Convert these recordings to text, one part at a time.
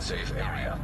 unsafe area.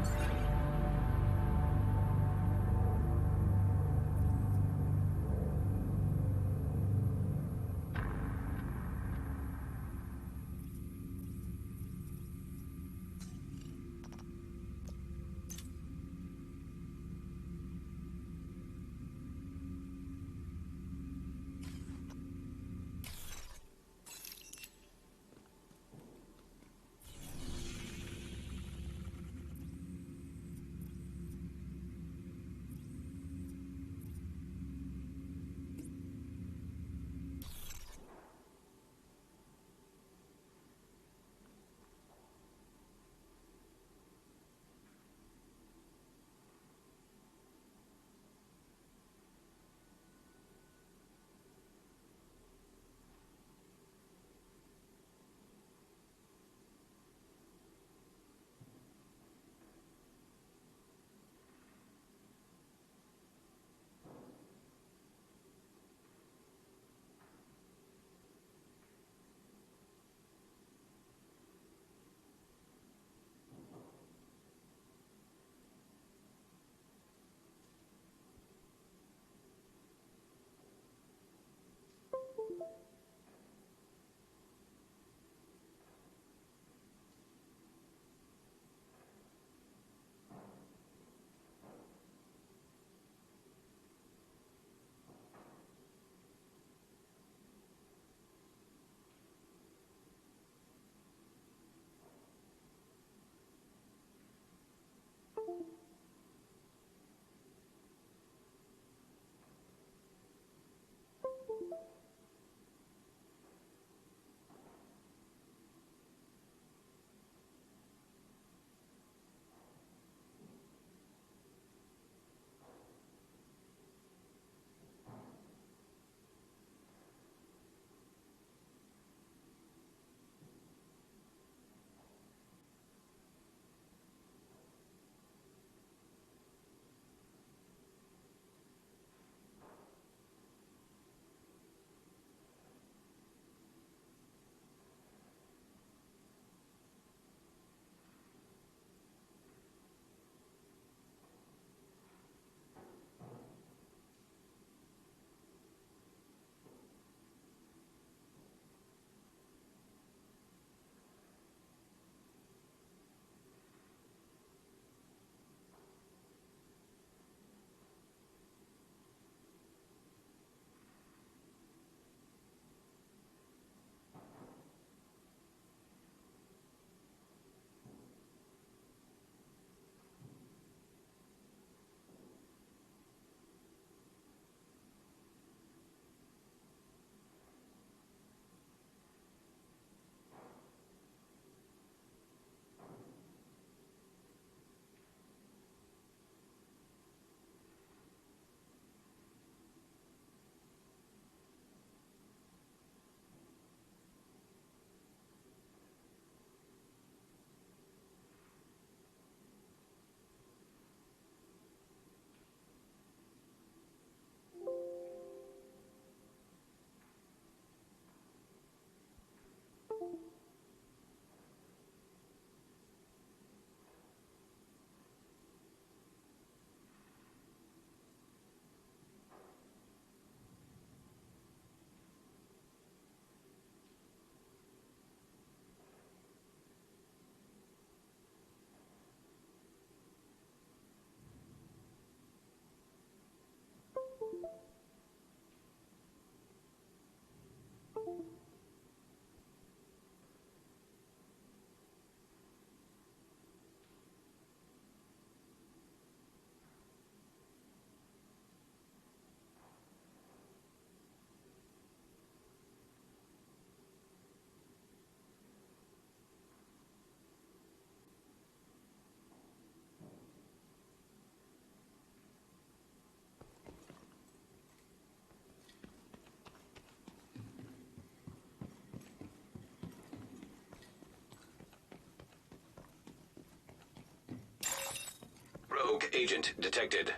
Rogue agent detected.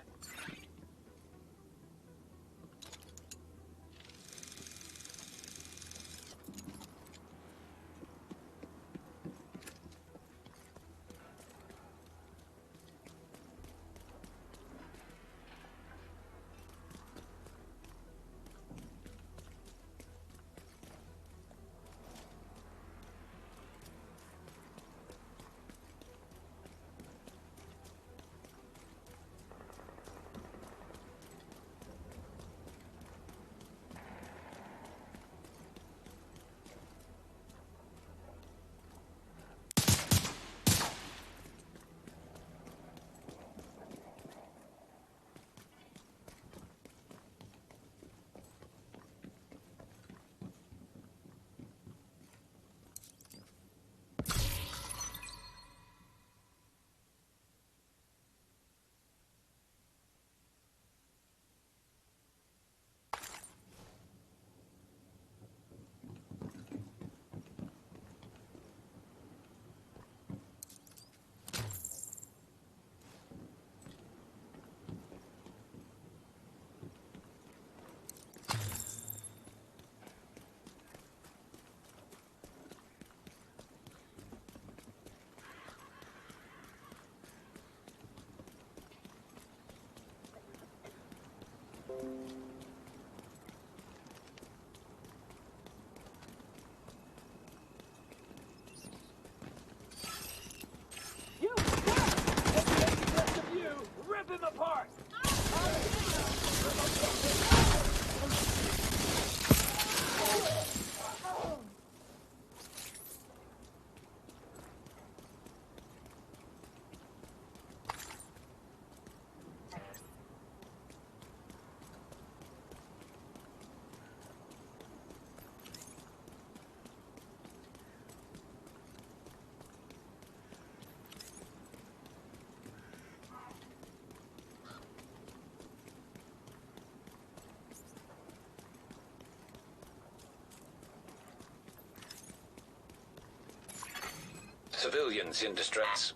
civilians in distress.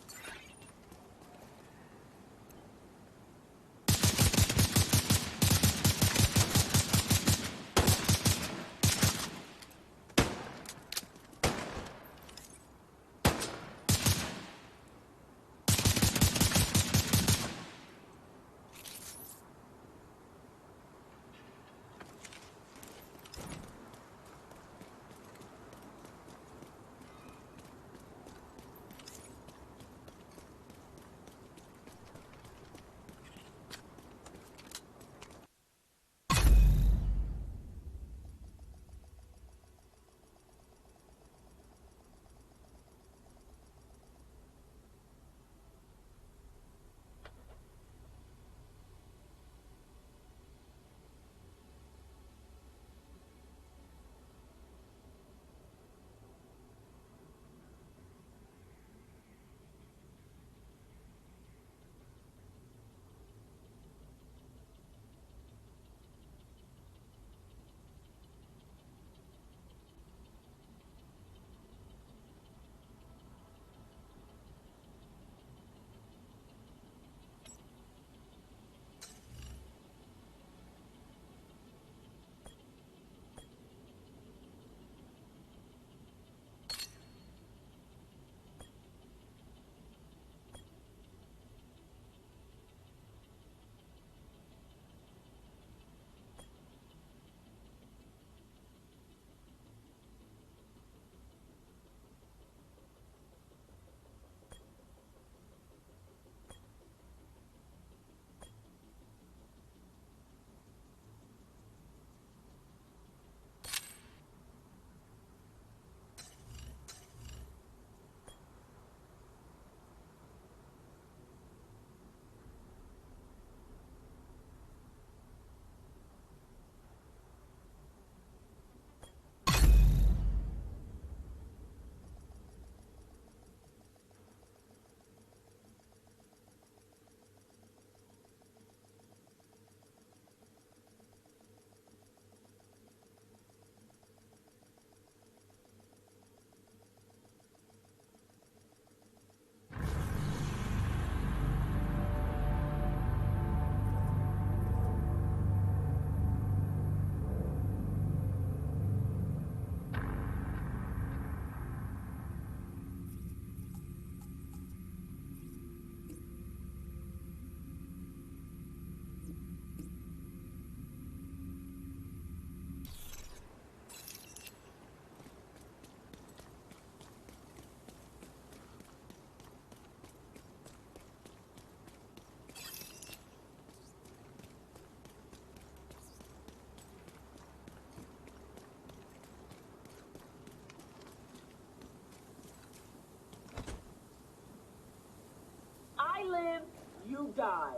I live, you die.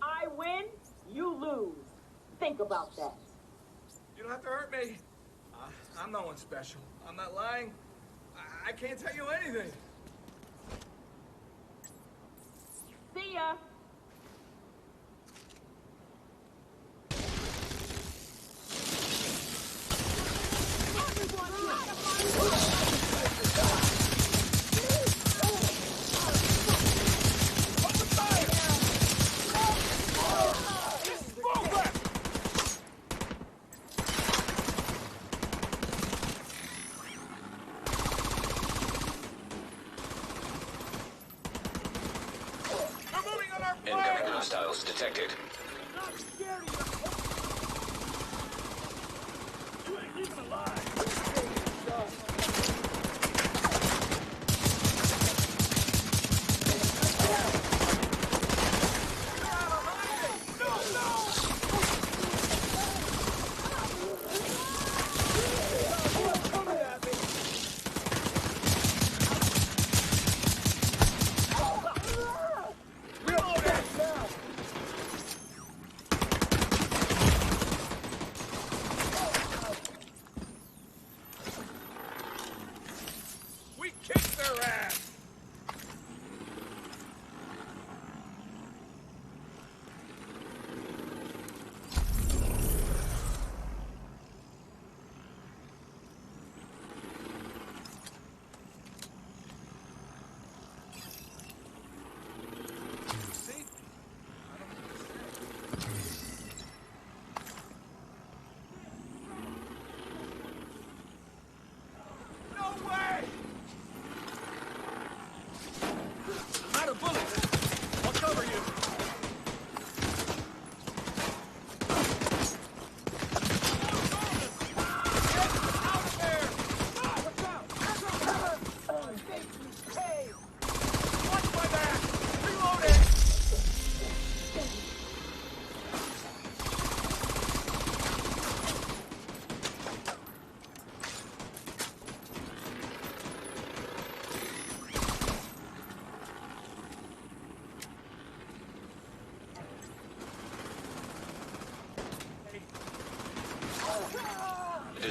I win, you lose. Think about that. You don't have to hurt me. I'm no one special. I'm not lying. I can't tell you anything. See ya. Incoming hostiles detected.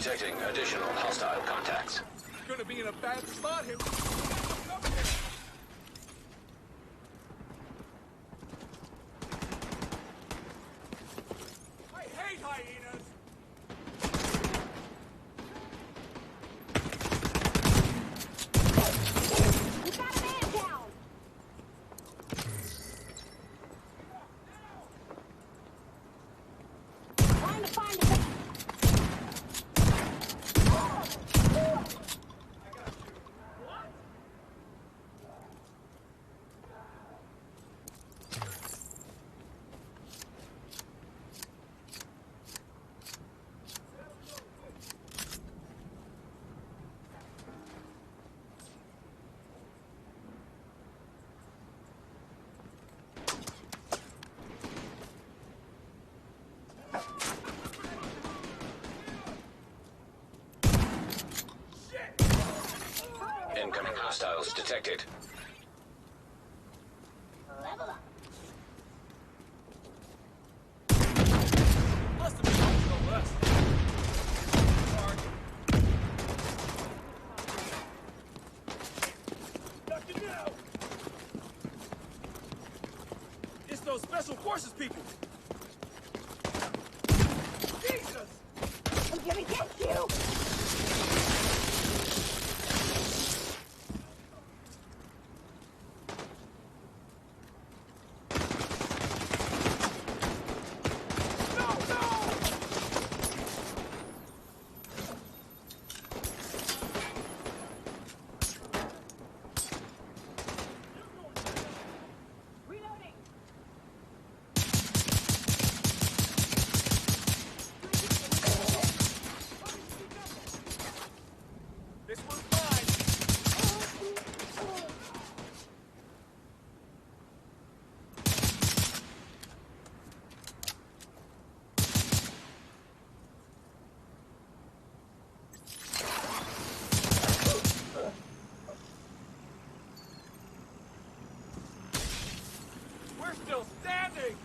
Detecting additional hostile contacts. Gonna be in a bad spot here. I hate hyenas! You got a man down! Trying to find a victim. Incoming hostiles detected. Level up. Must have been no less. Sorry. Ducking now! It's those special forces people! Jesus! I'm gonna get you! Reloading! This one's mine! We're still standing!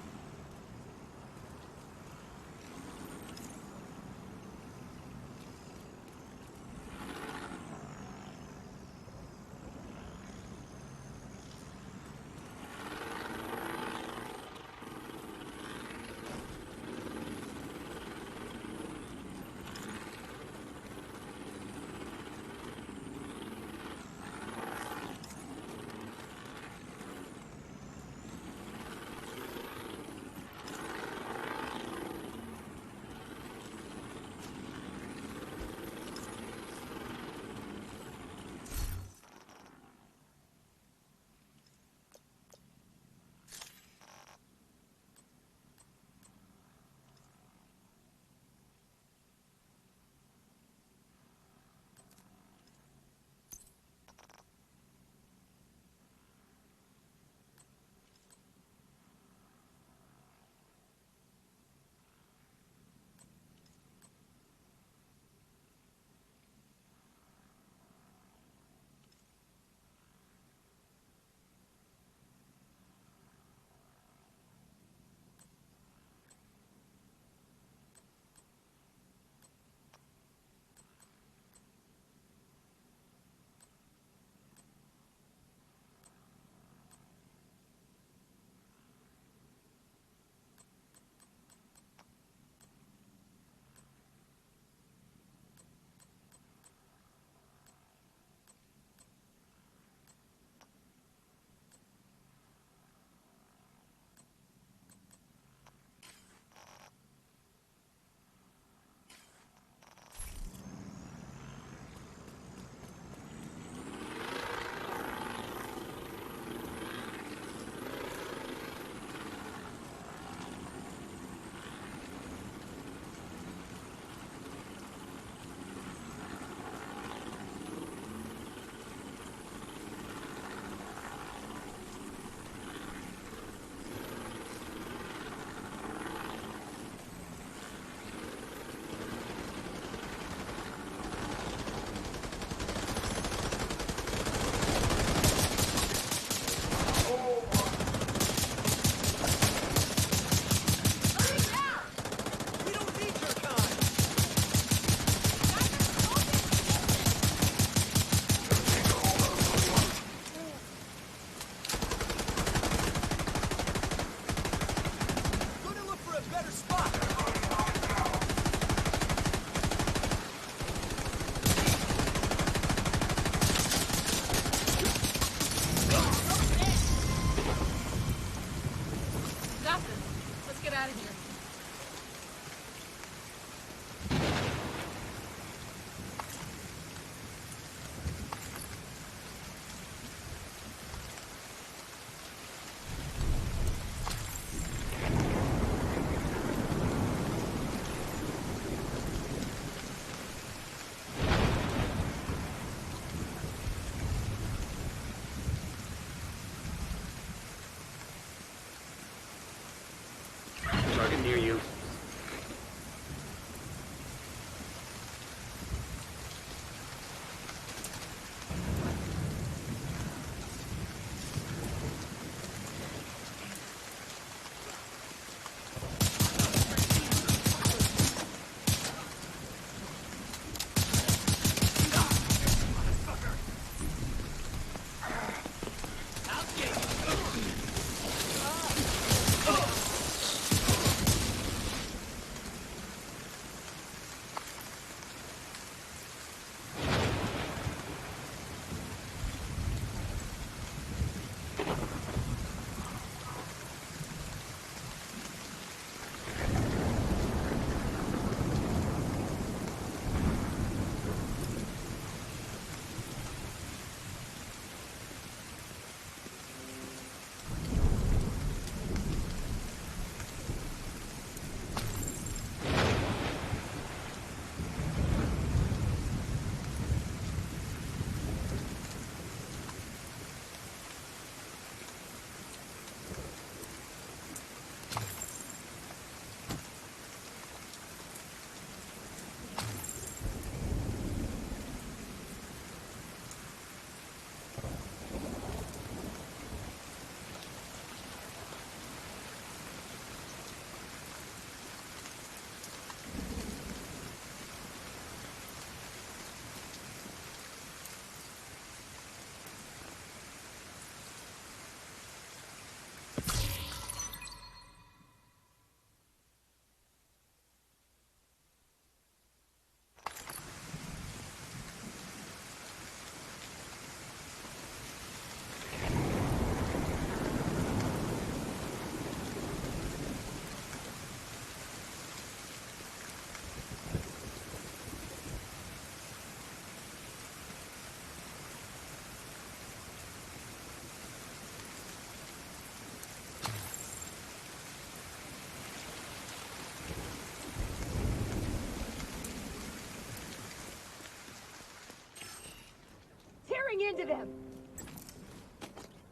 Into them.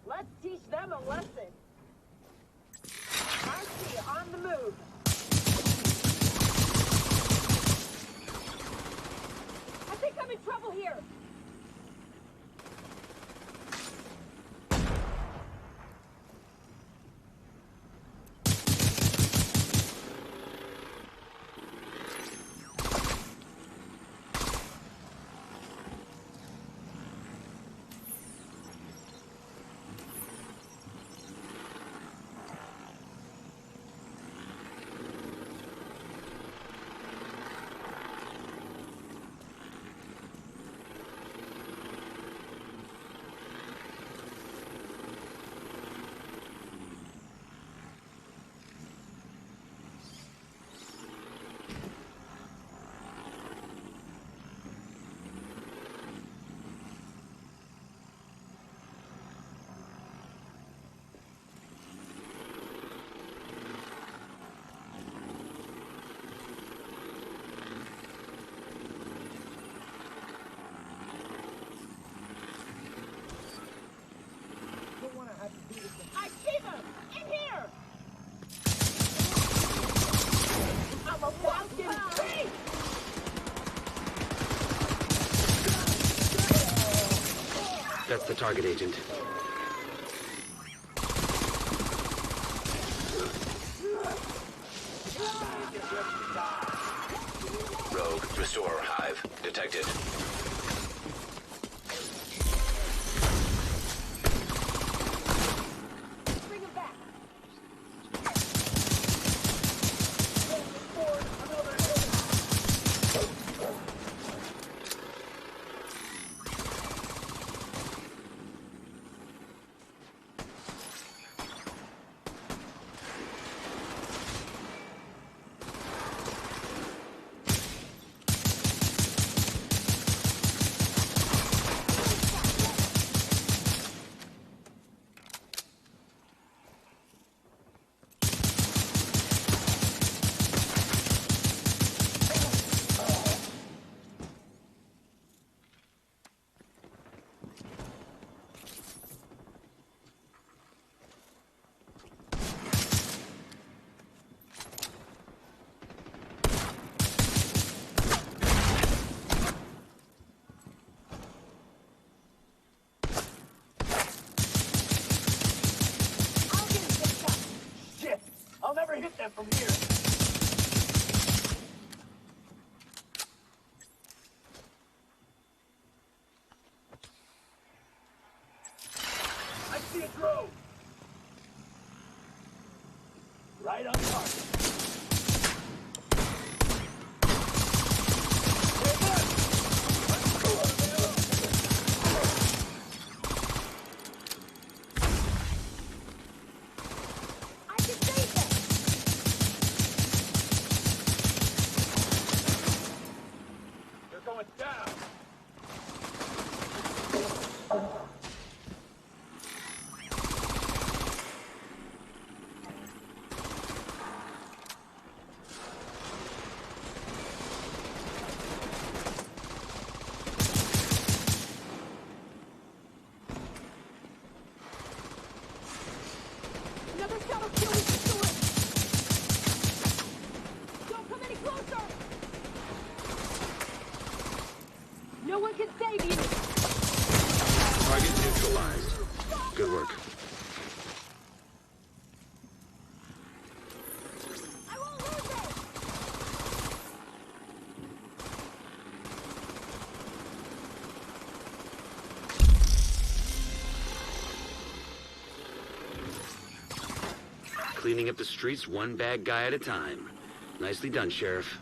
Let's teach them a lesson. RC on the move. I think I'm in trouble here. I see them! In here! I'm about to see! That's the target, Agent. Rogue, restore, hive, detected. Hit them from here. I see a drone. Right on target. Target neutralized. Good work. I won't lose it! Cleaning up the streets one bad guy at a time. Nicely done, Sheriff.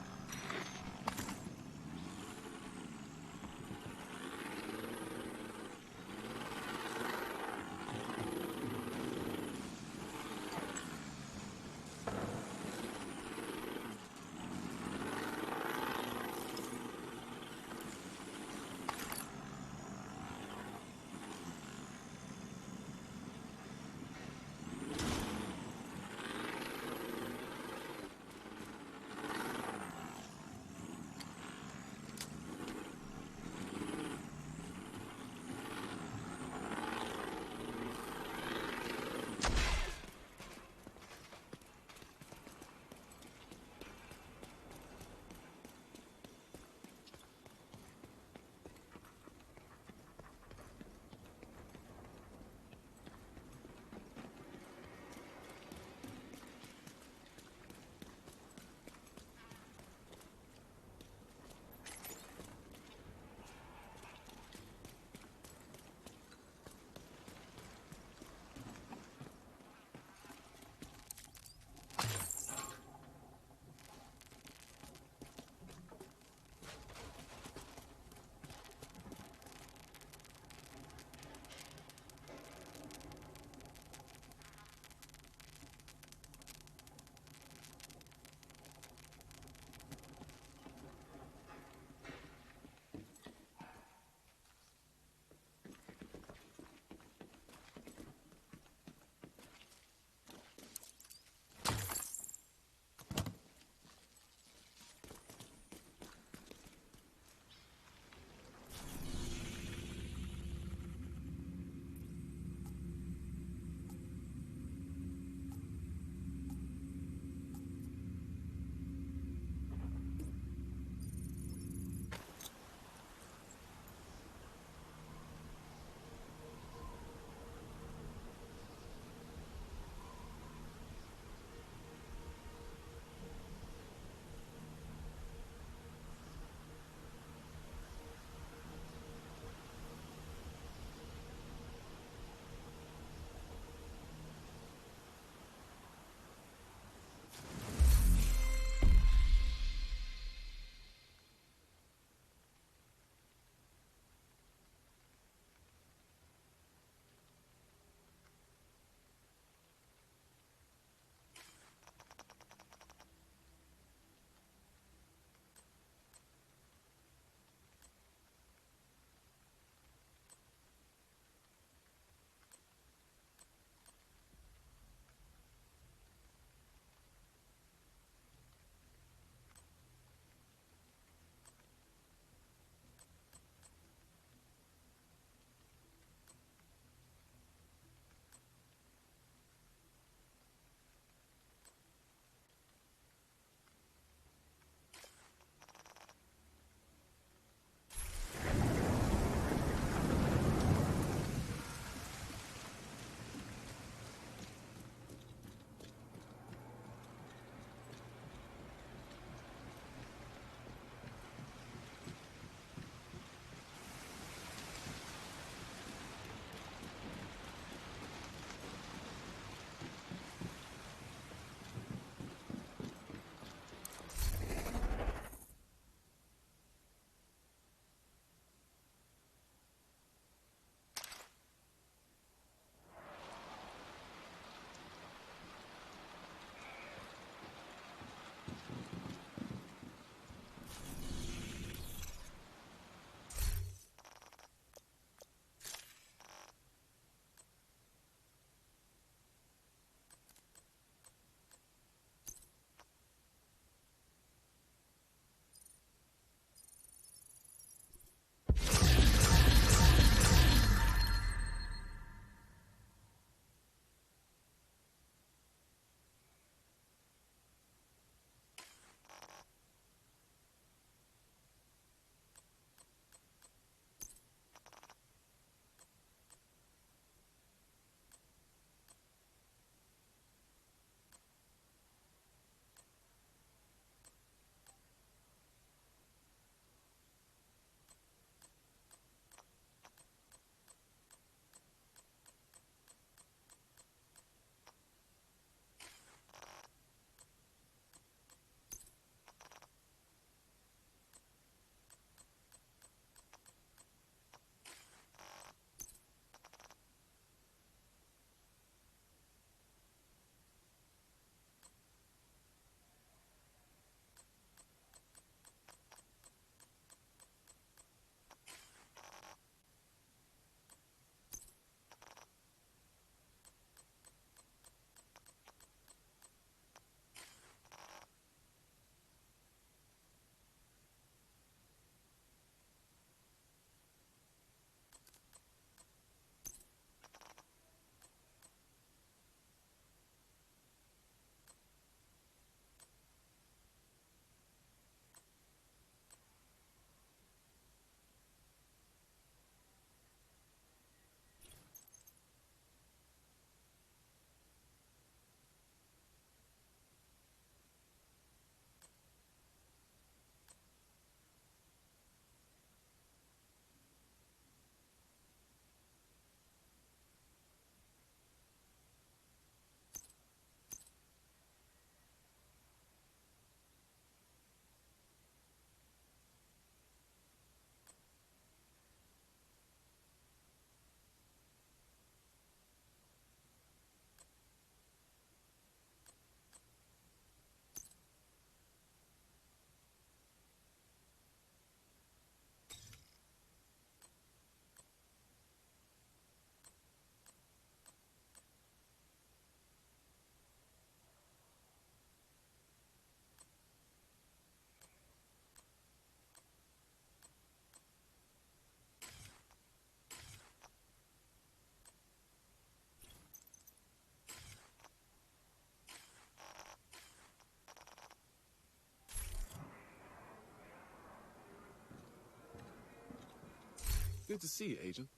Good to see you, Agent.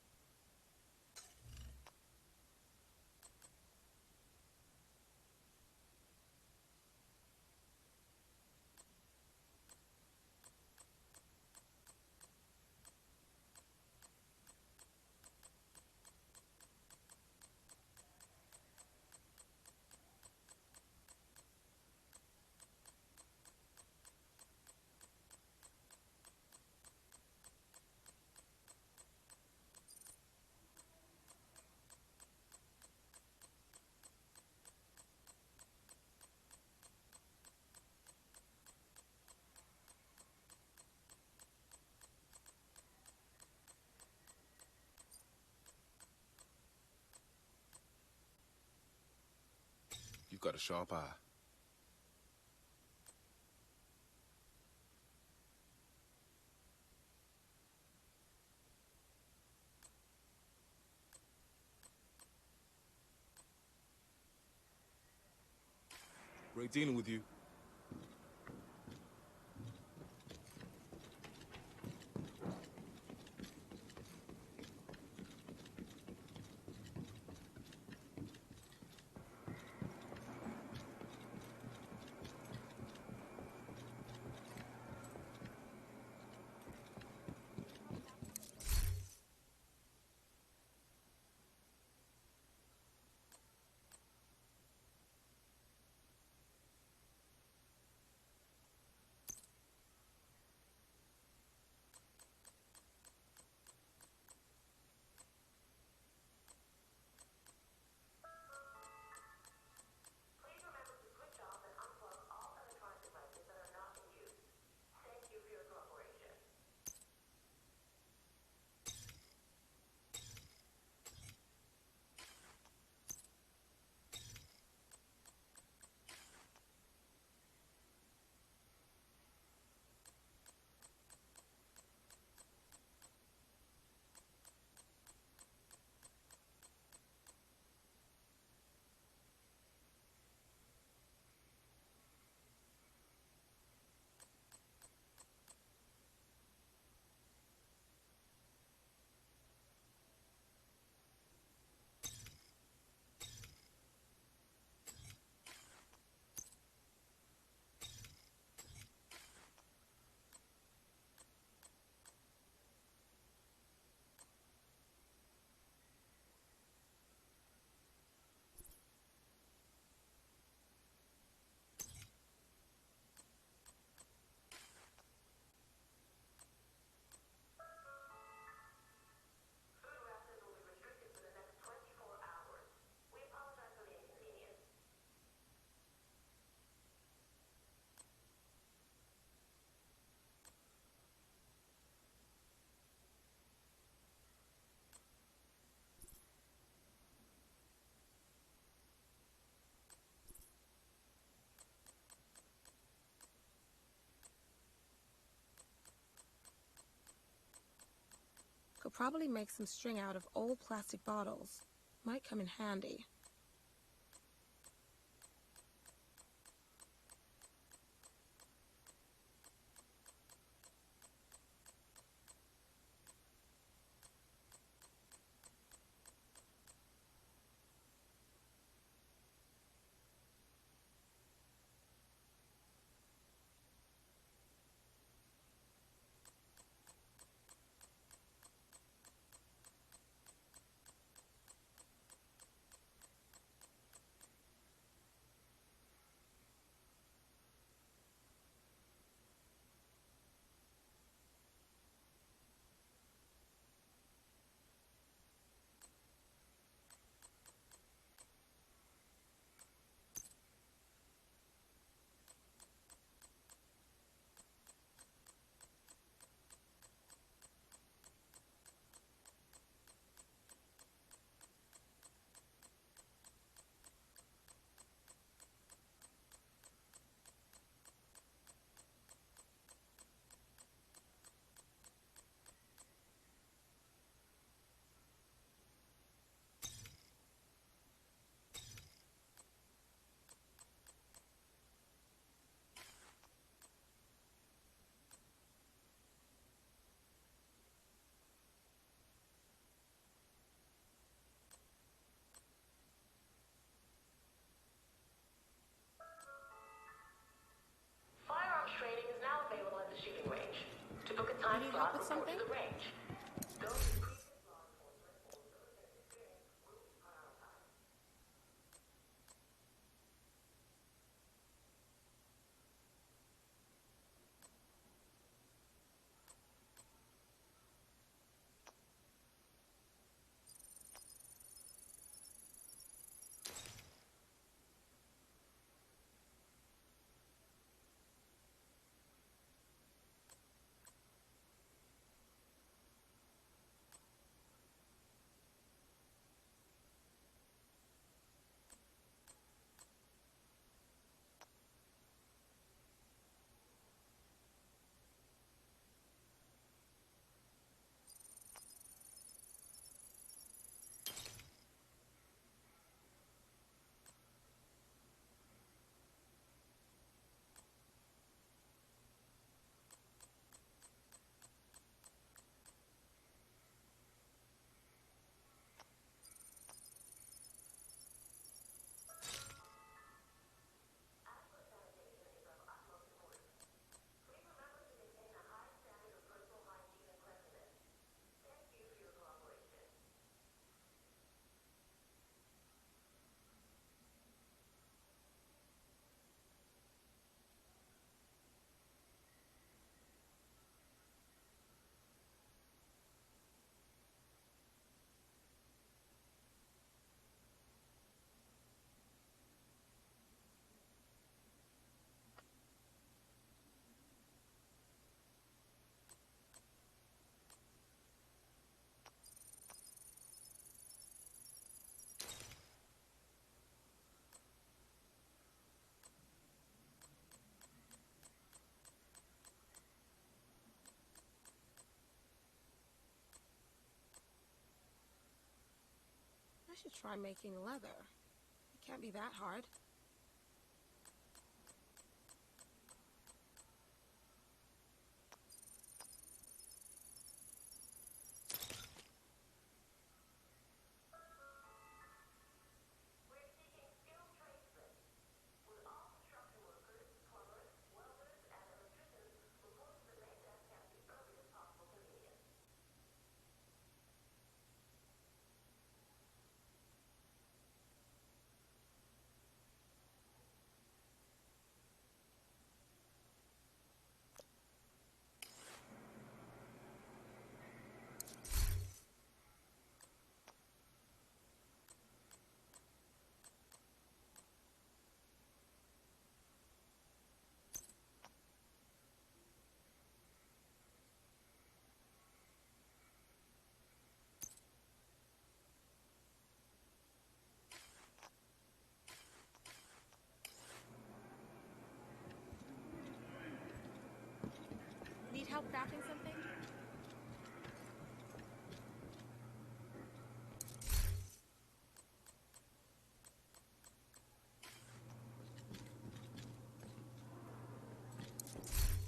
You've got a sharp eye. Great dealing with you. Could probably make some string out of old plastic bottles. Might come in handy. I should try making leather. It can't be that hard. Need help crafting something?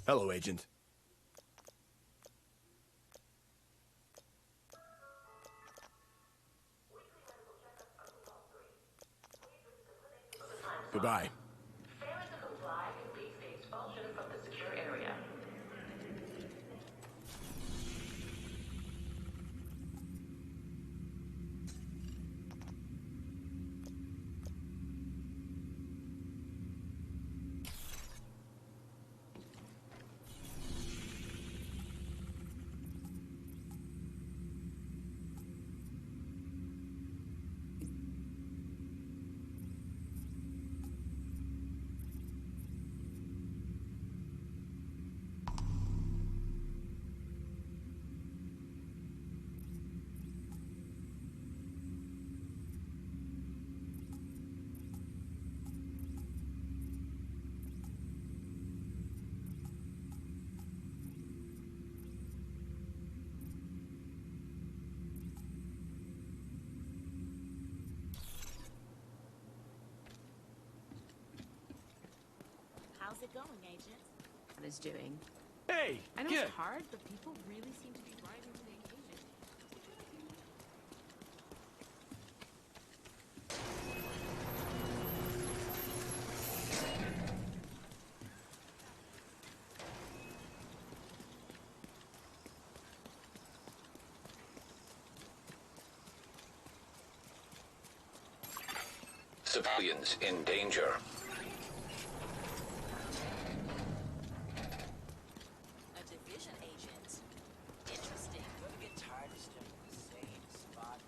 Hello, Agent. Goodbye. Failure to comply can lead to expulsion from the secure area. How's it going, Agent? What is doing? Hey, I know kid. it's hard, but people really seem to be rising to the occasion. civilians in danger. A division agent. Interesting. I get tired of staring at the same spot.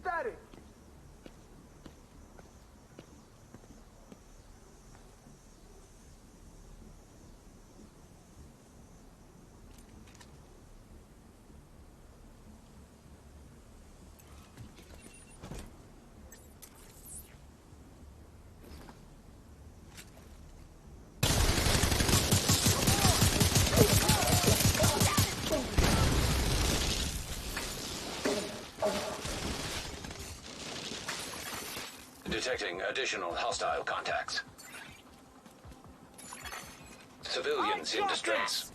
Daddy! Detecting additional hostile contacts. Civilians in distress.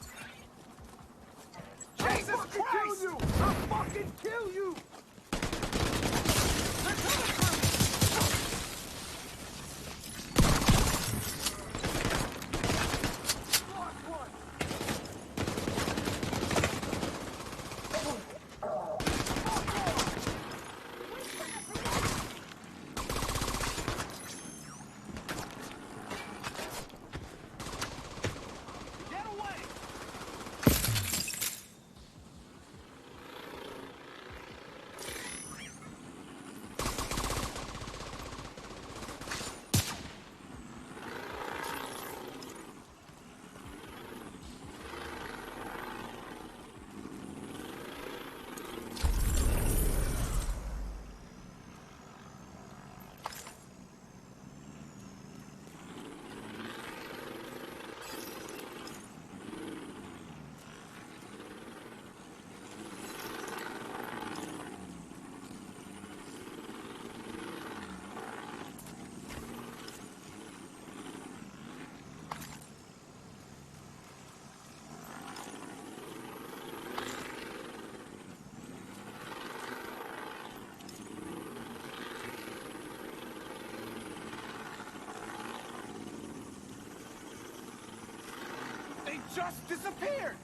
Jesus Christ! Kill you! I'll fucking kill you! They're coming for me! Lost one! Get away! They just disappeared!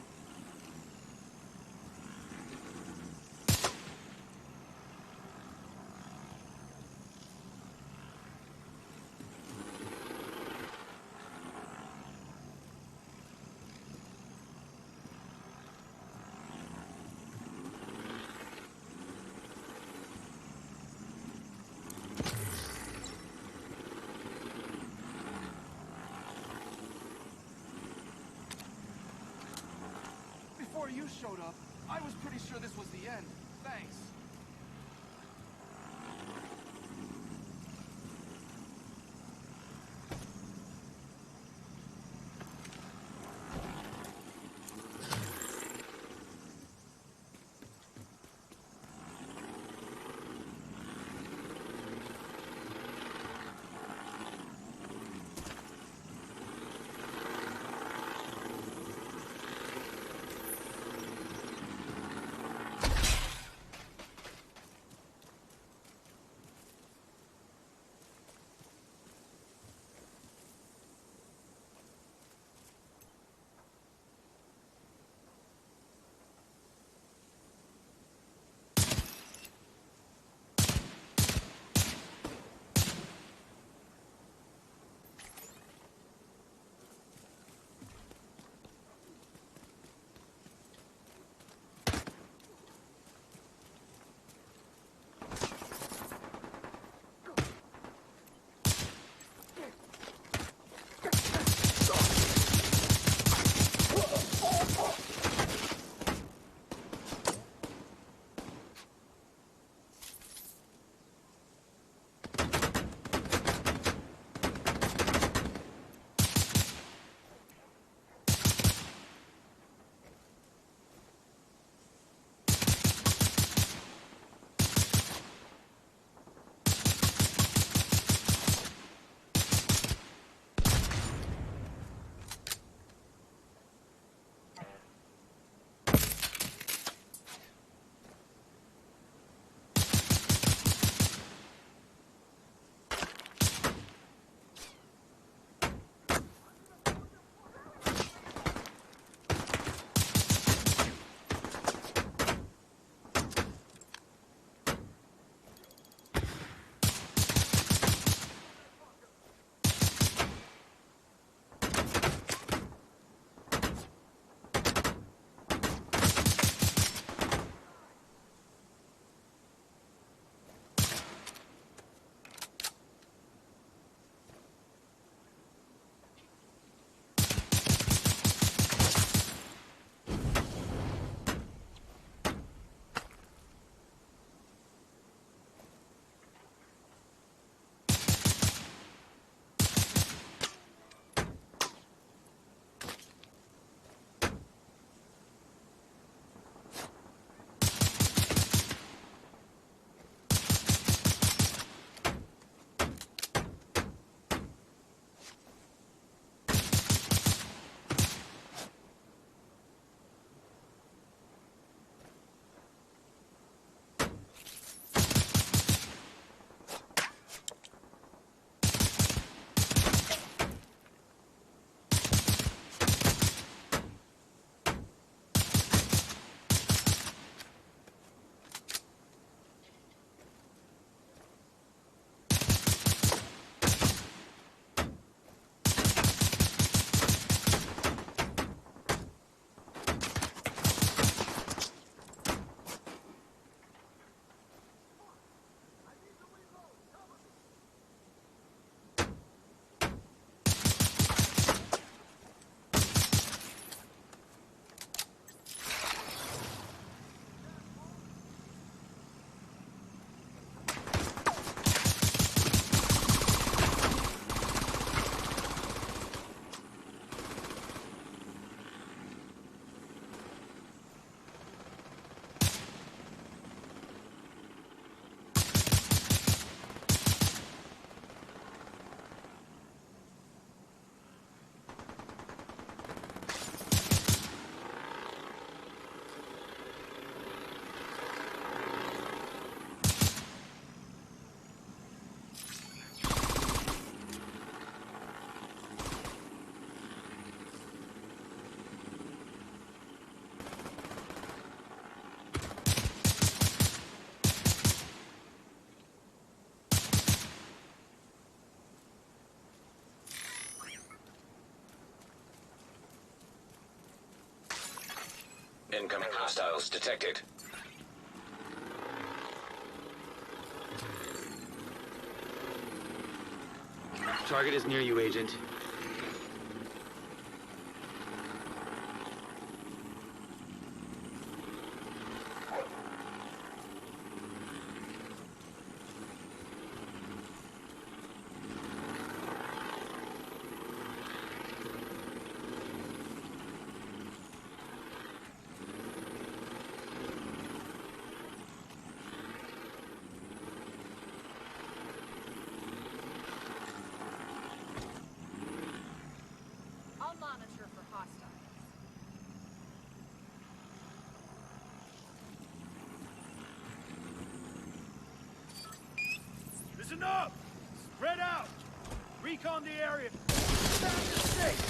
Before you showed up, I was pretty sure this was the end. Thanks. Incoming hostiles detected. Target is near you, Agent. I'll monitor for hostiles. Listen up! Spread out! Recon the area! Found the safe!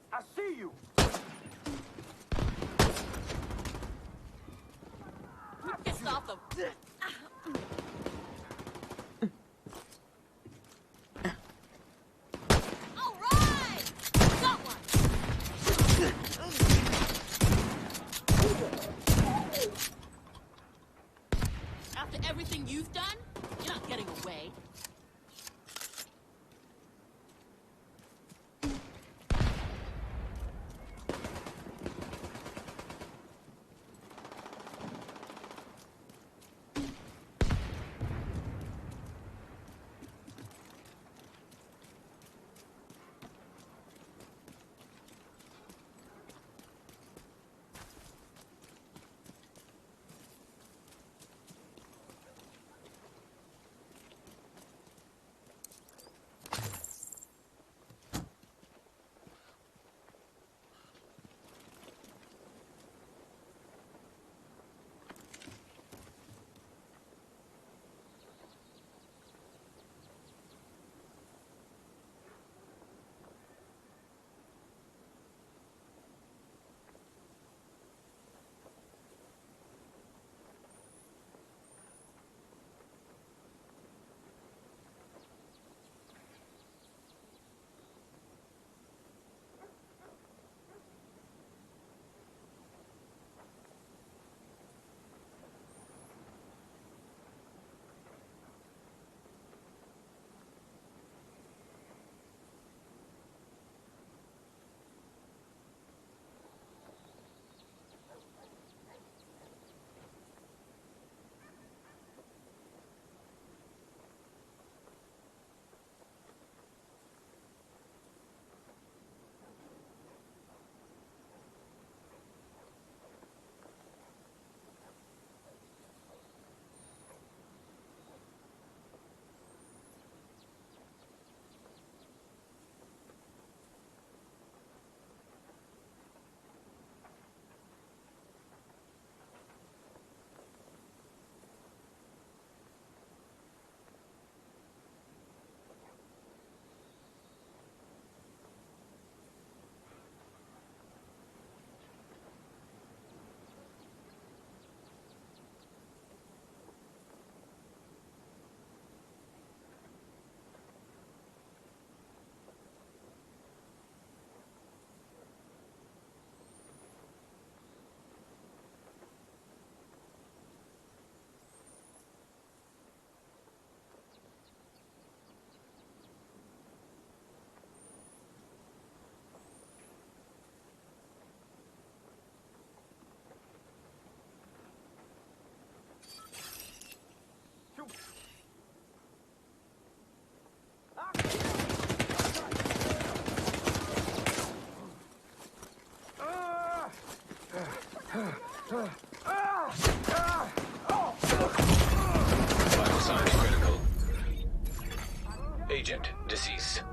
I see you! Pissed off the... All right! Got one! After everything you've done, you're not getting away. Vital signs critical. Agent deceased.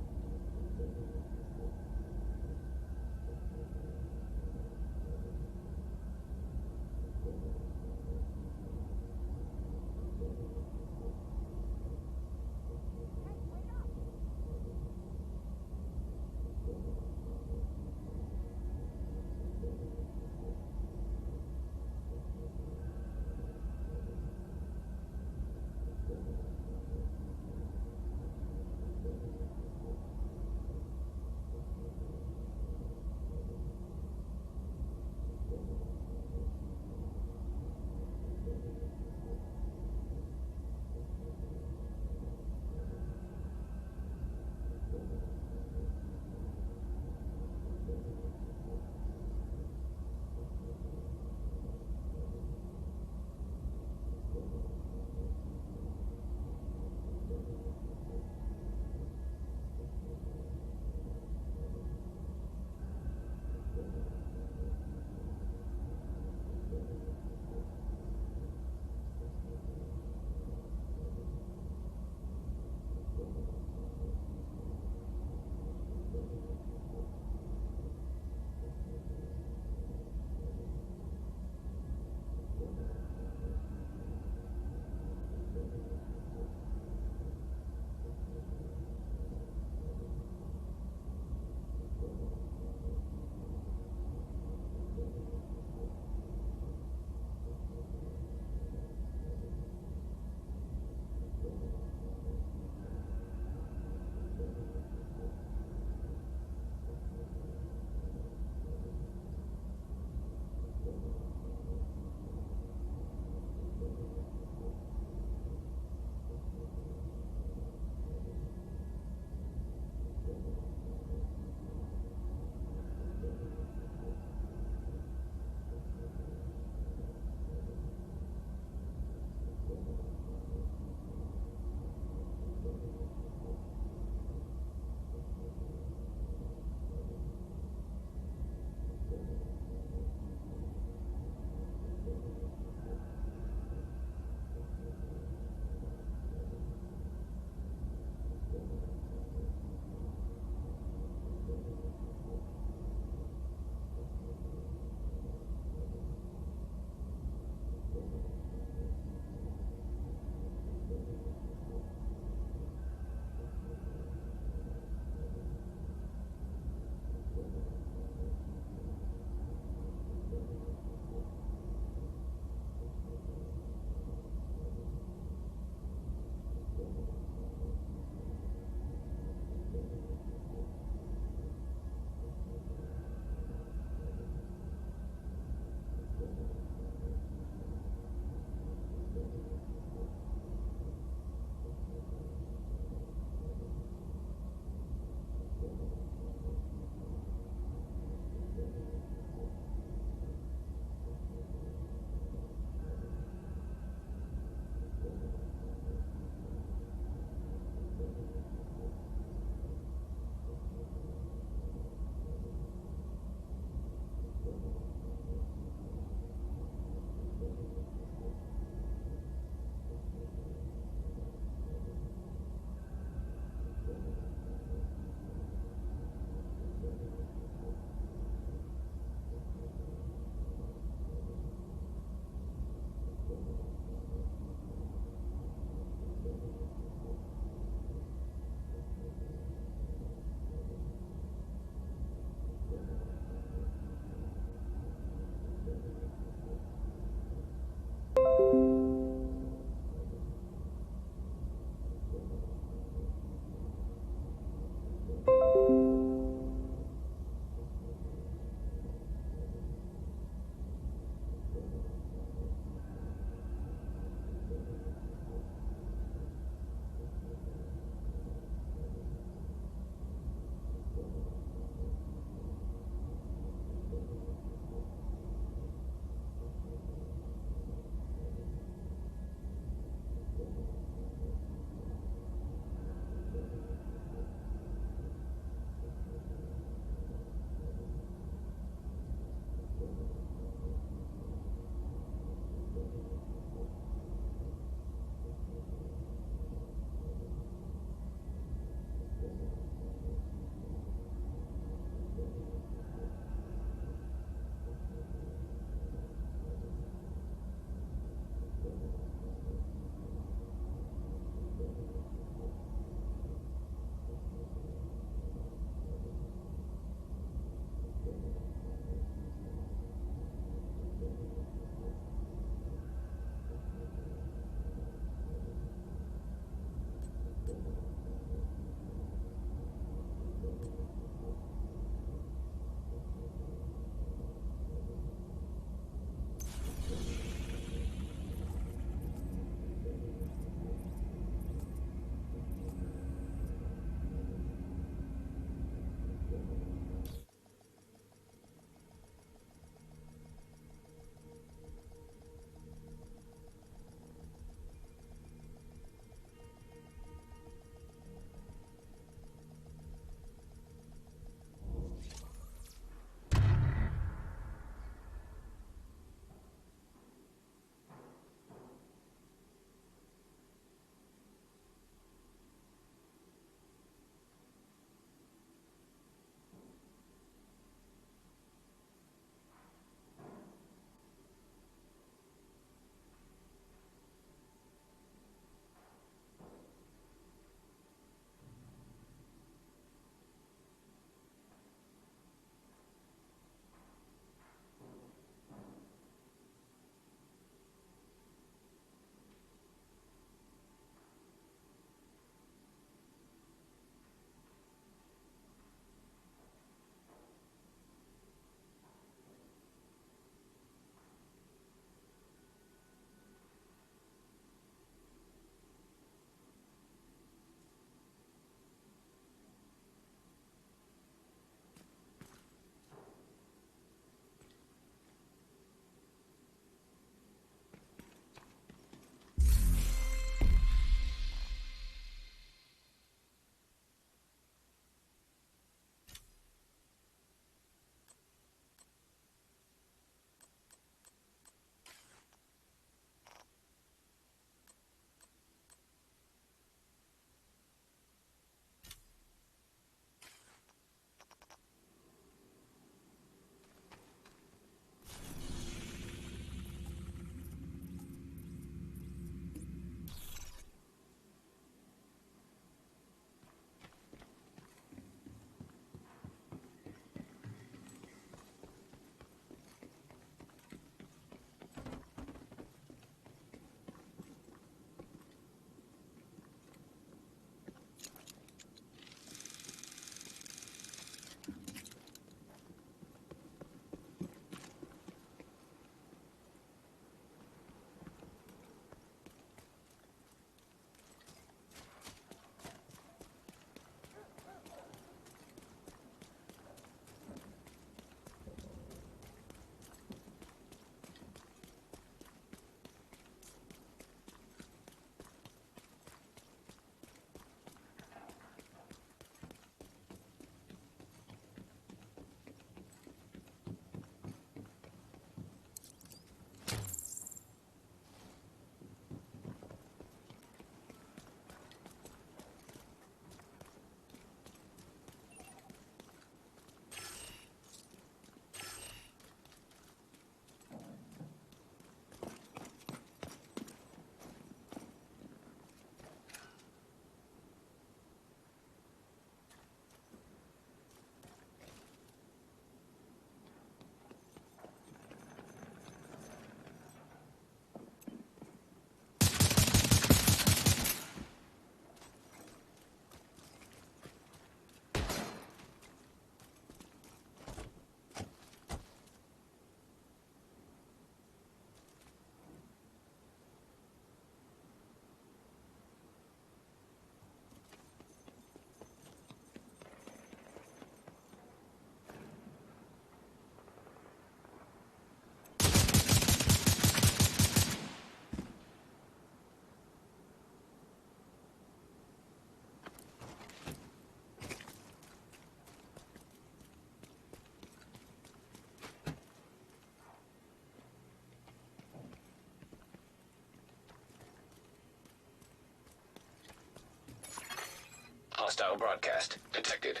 Hostile broadcast detected.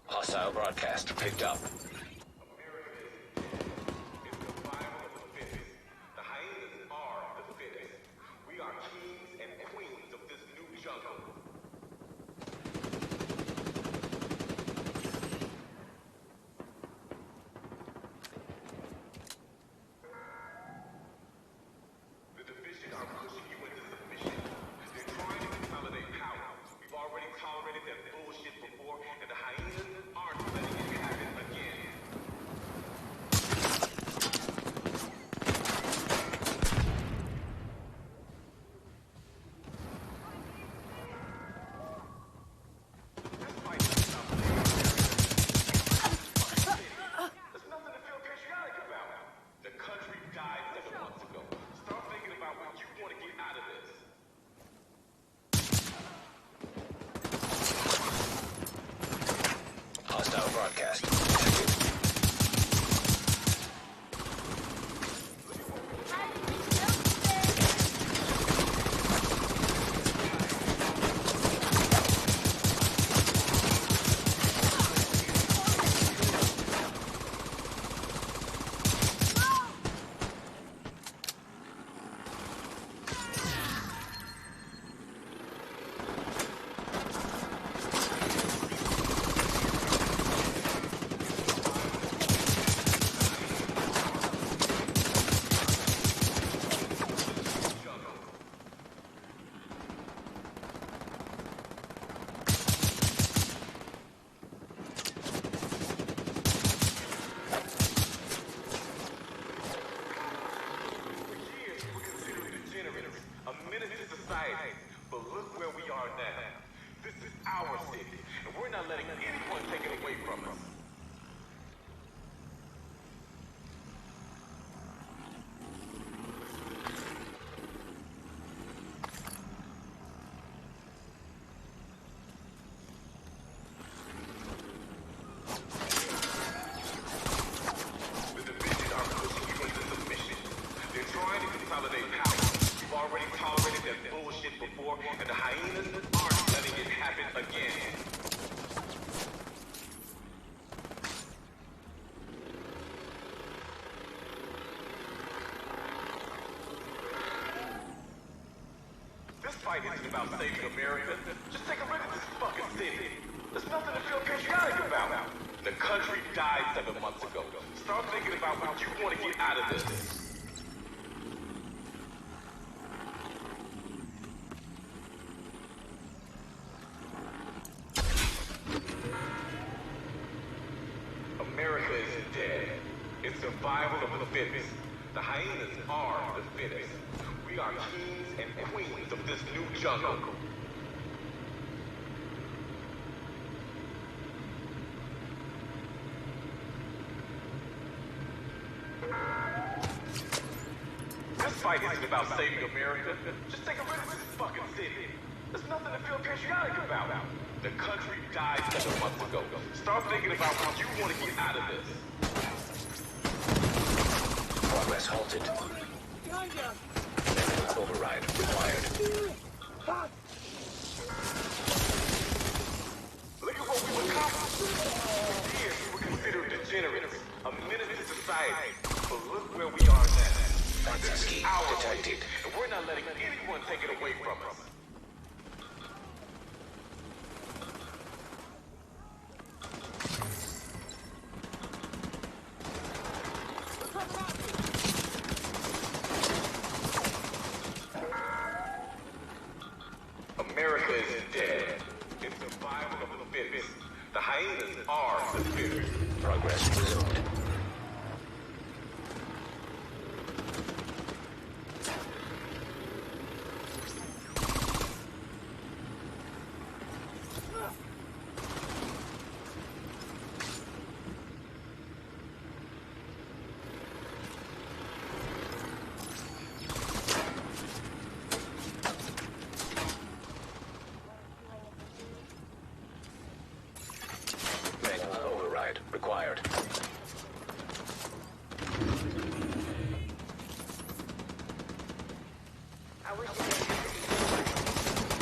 Hostile broadcast picked up. Fight isn't about saving America. Just take a look at this fucking city. There's nothing to feel patriotic about. The country died 7 months ago. Start thinking about what you want to get out of this. America isn't dead. It's survival of the fittest. The hyenas are the fittest. We are kings and queens of this new jungle. This fight isn't about saving America. Just take a look at this fucking city. There's nothing to feel patriotic about. The country died 7 months ago. Start thinking about what you want to get out of this. Progress halted. Override required. Look at what we've accomplished. For years, we were considered degenerates. A menace to society. But look where we are now. Access key detected. And we're not letting anyone take it away from us. America is dead. It's survival of the fittest. The hyenas are the fittest. Progress resumed. Manual override required. I wish you could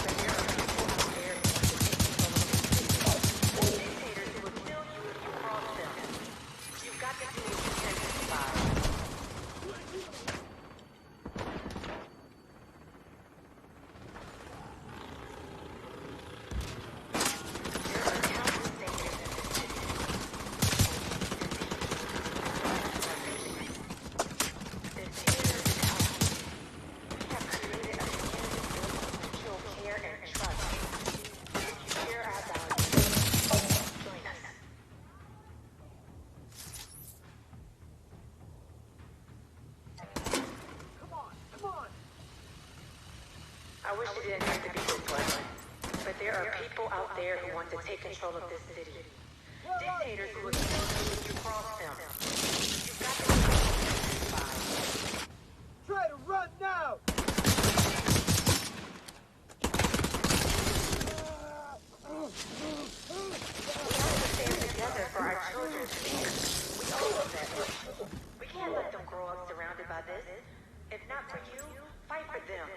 but there are people out there dictators who will kill you if you cross them. You've got to do what you can to survive. There are countless dangers in this city. This here is how we have created a community built on mutual care and trust. If you share our values, join us. I wish it didn't have to be this way, but there are people out there who want to take control of this city. Dictators who will kill you if you cross them. You've got to do what you can to survive. Try to run now! We have to stand together for our children's sake. We owe them that much. We can't let them grow up surrounded by this. If not for you, fight for them.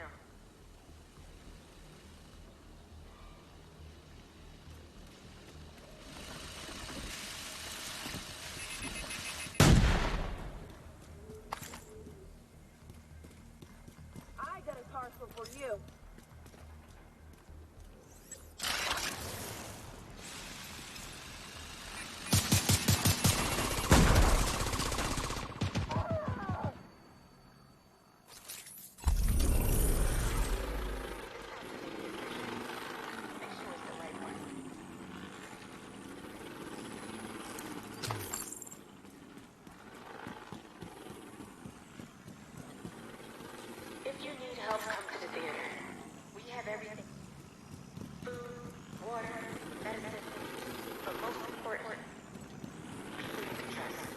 I got a parcel for you. If you need help, come to the theater. We have everything. Food, water, medicine, but most important, people you can trust.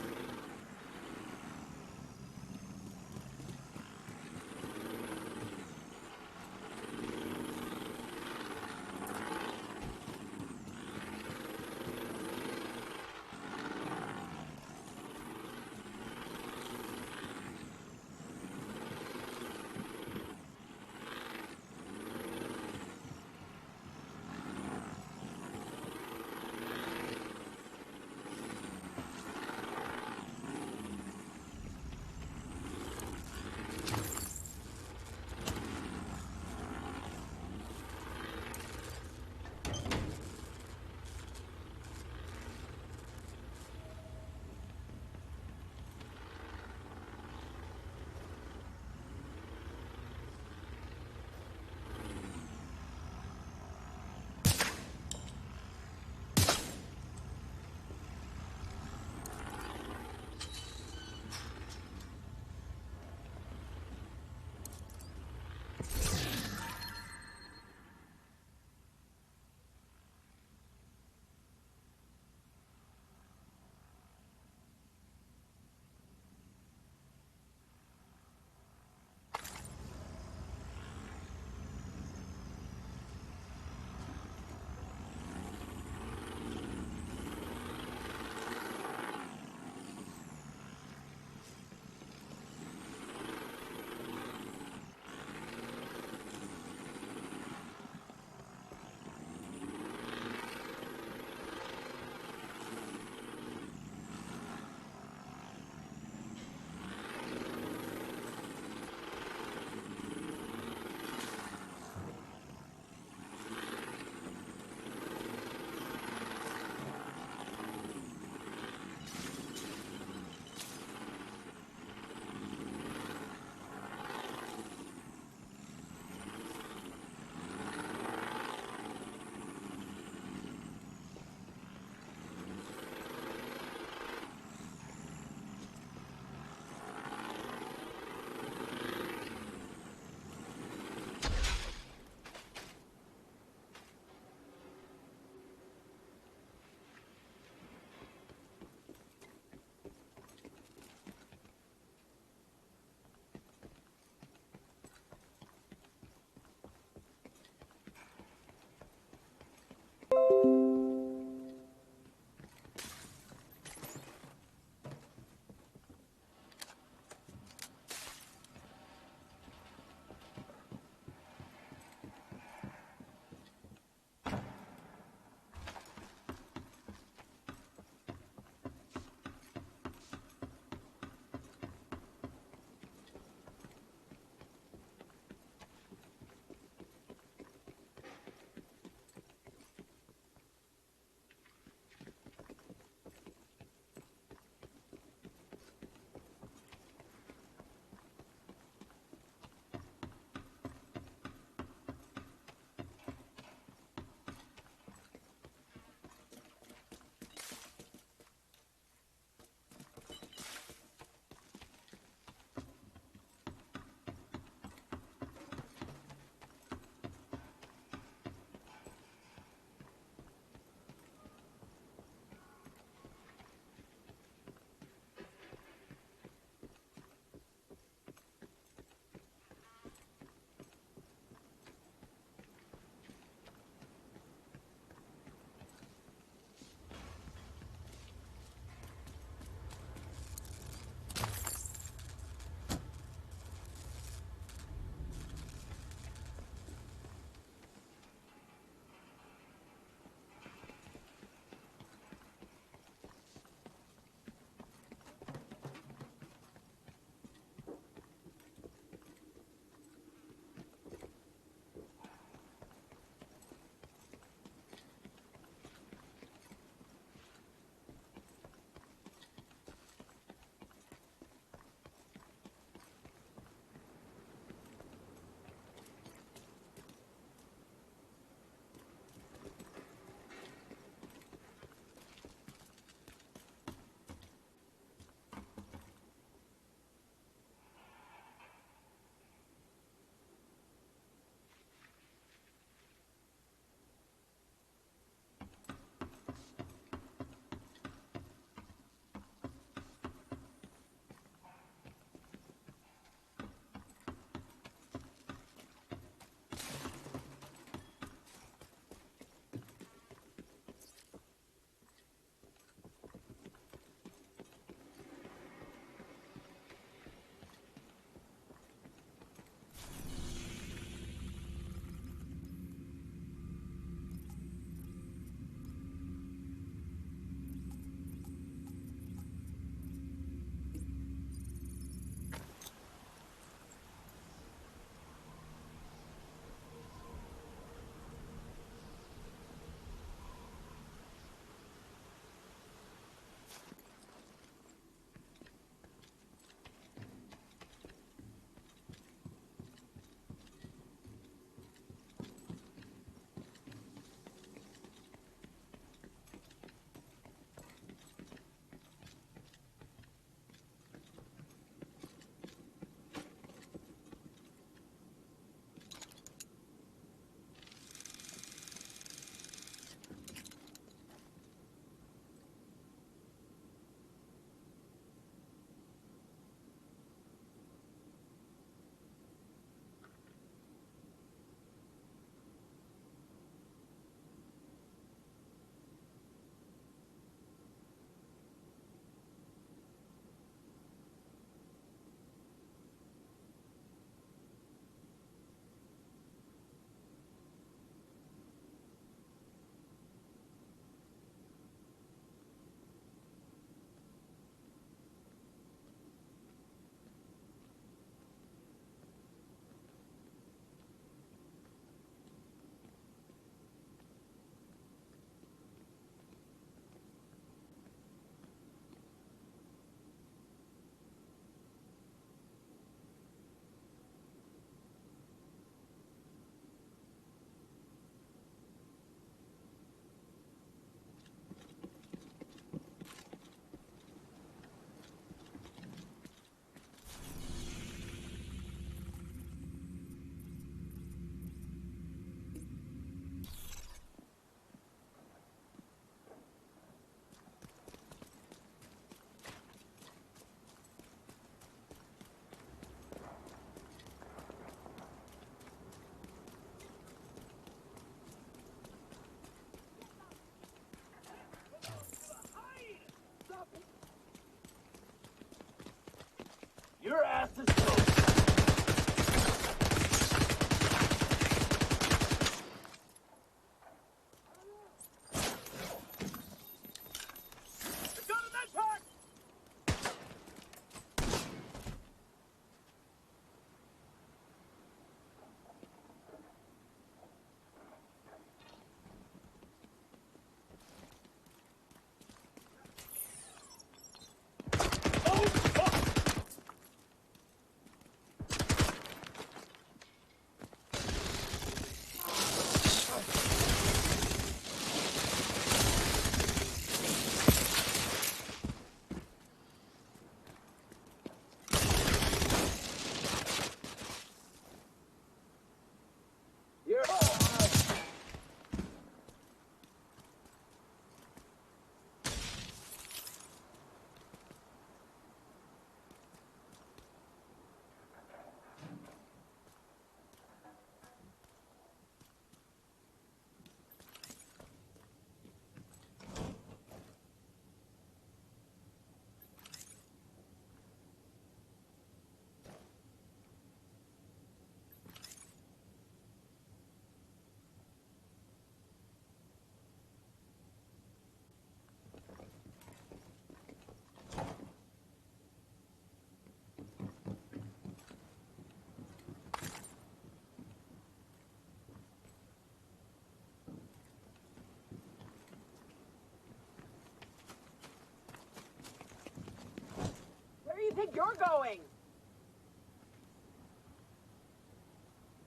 you're going.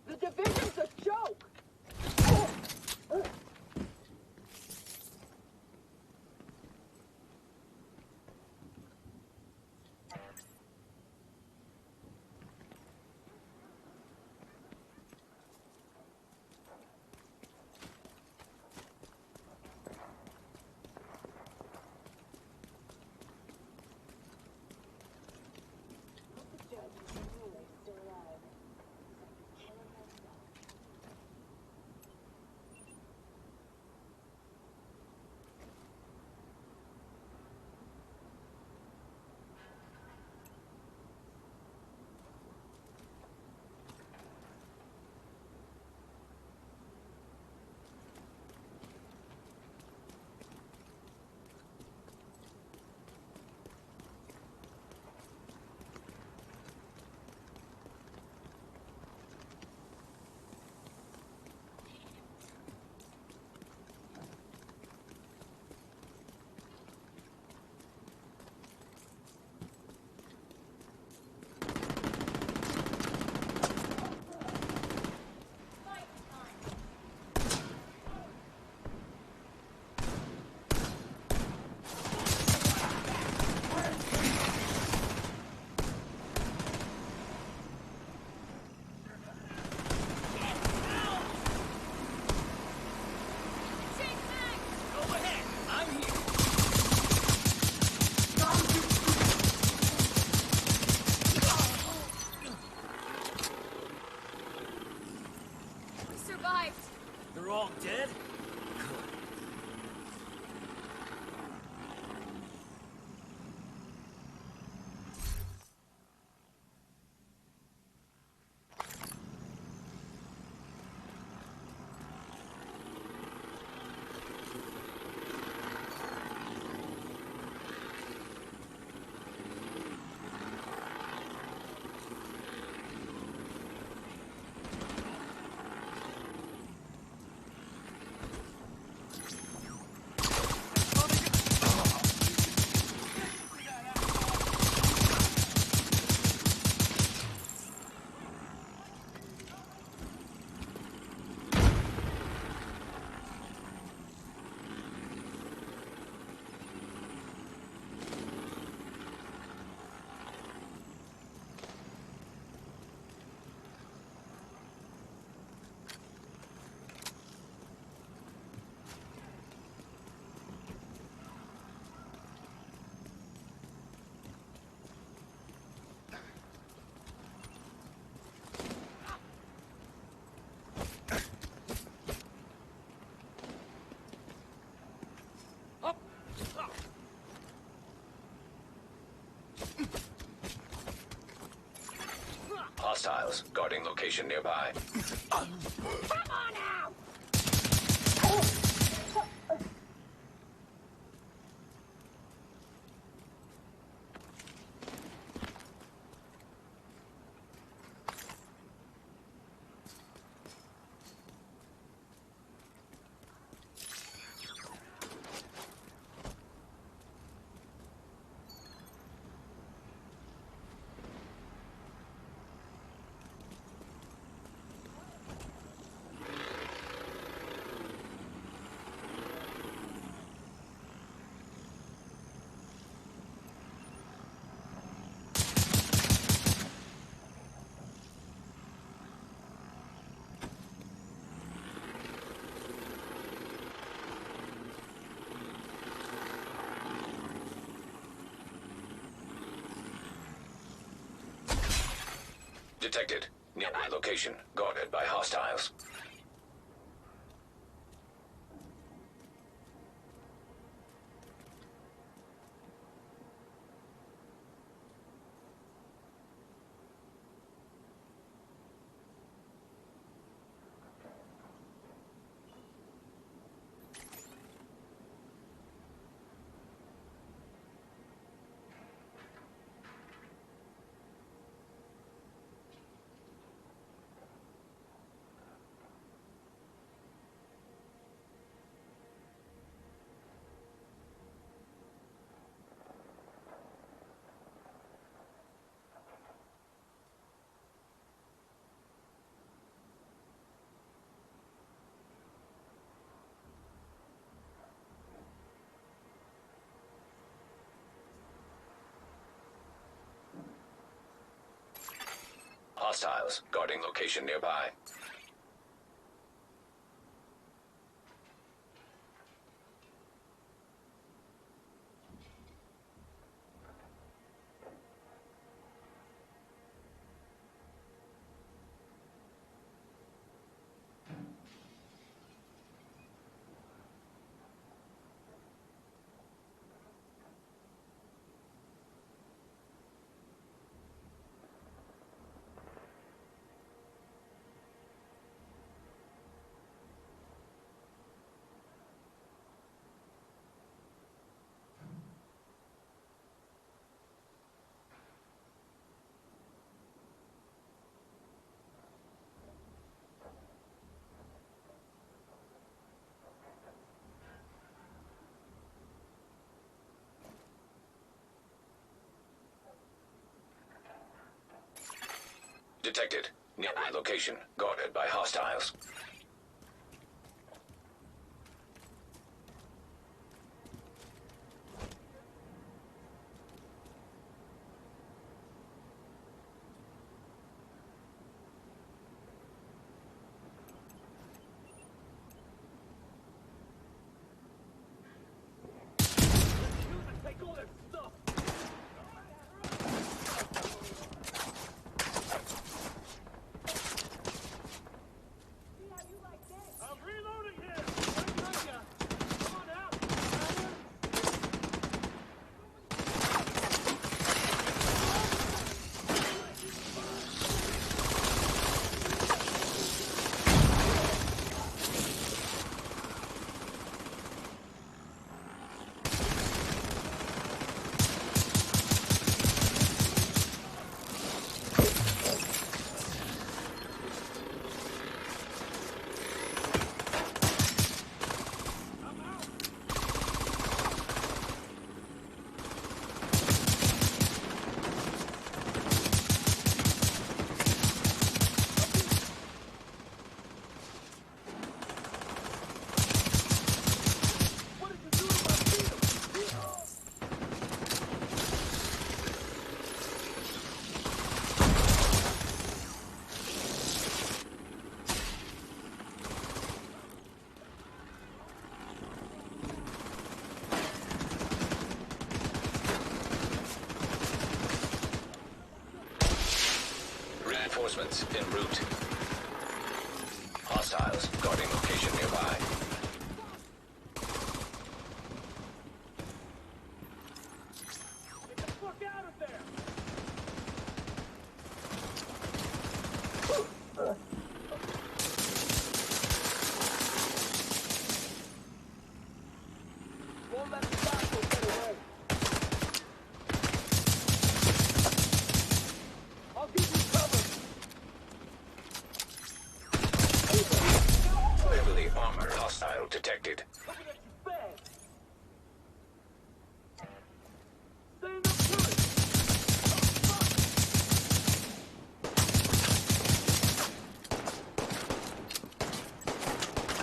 The division's a joke. They're all dead? Hostiles guarding location nearby. Come on out! Detected. Nearby location guarded by hostiles. Hostiles guarding location nearby. Detected. Nearby location guarded by hostiles. Take all that stuff! I'm reloading here! Right behind ya! Come on out! Reinforcements en route. Hostiles guarding location nearby. Get the fuck out of there! Won't let me stop till get away. I'll give you cover. Heavily armored hostile detected. Looking at you bang. Stand up to it.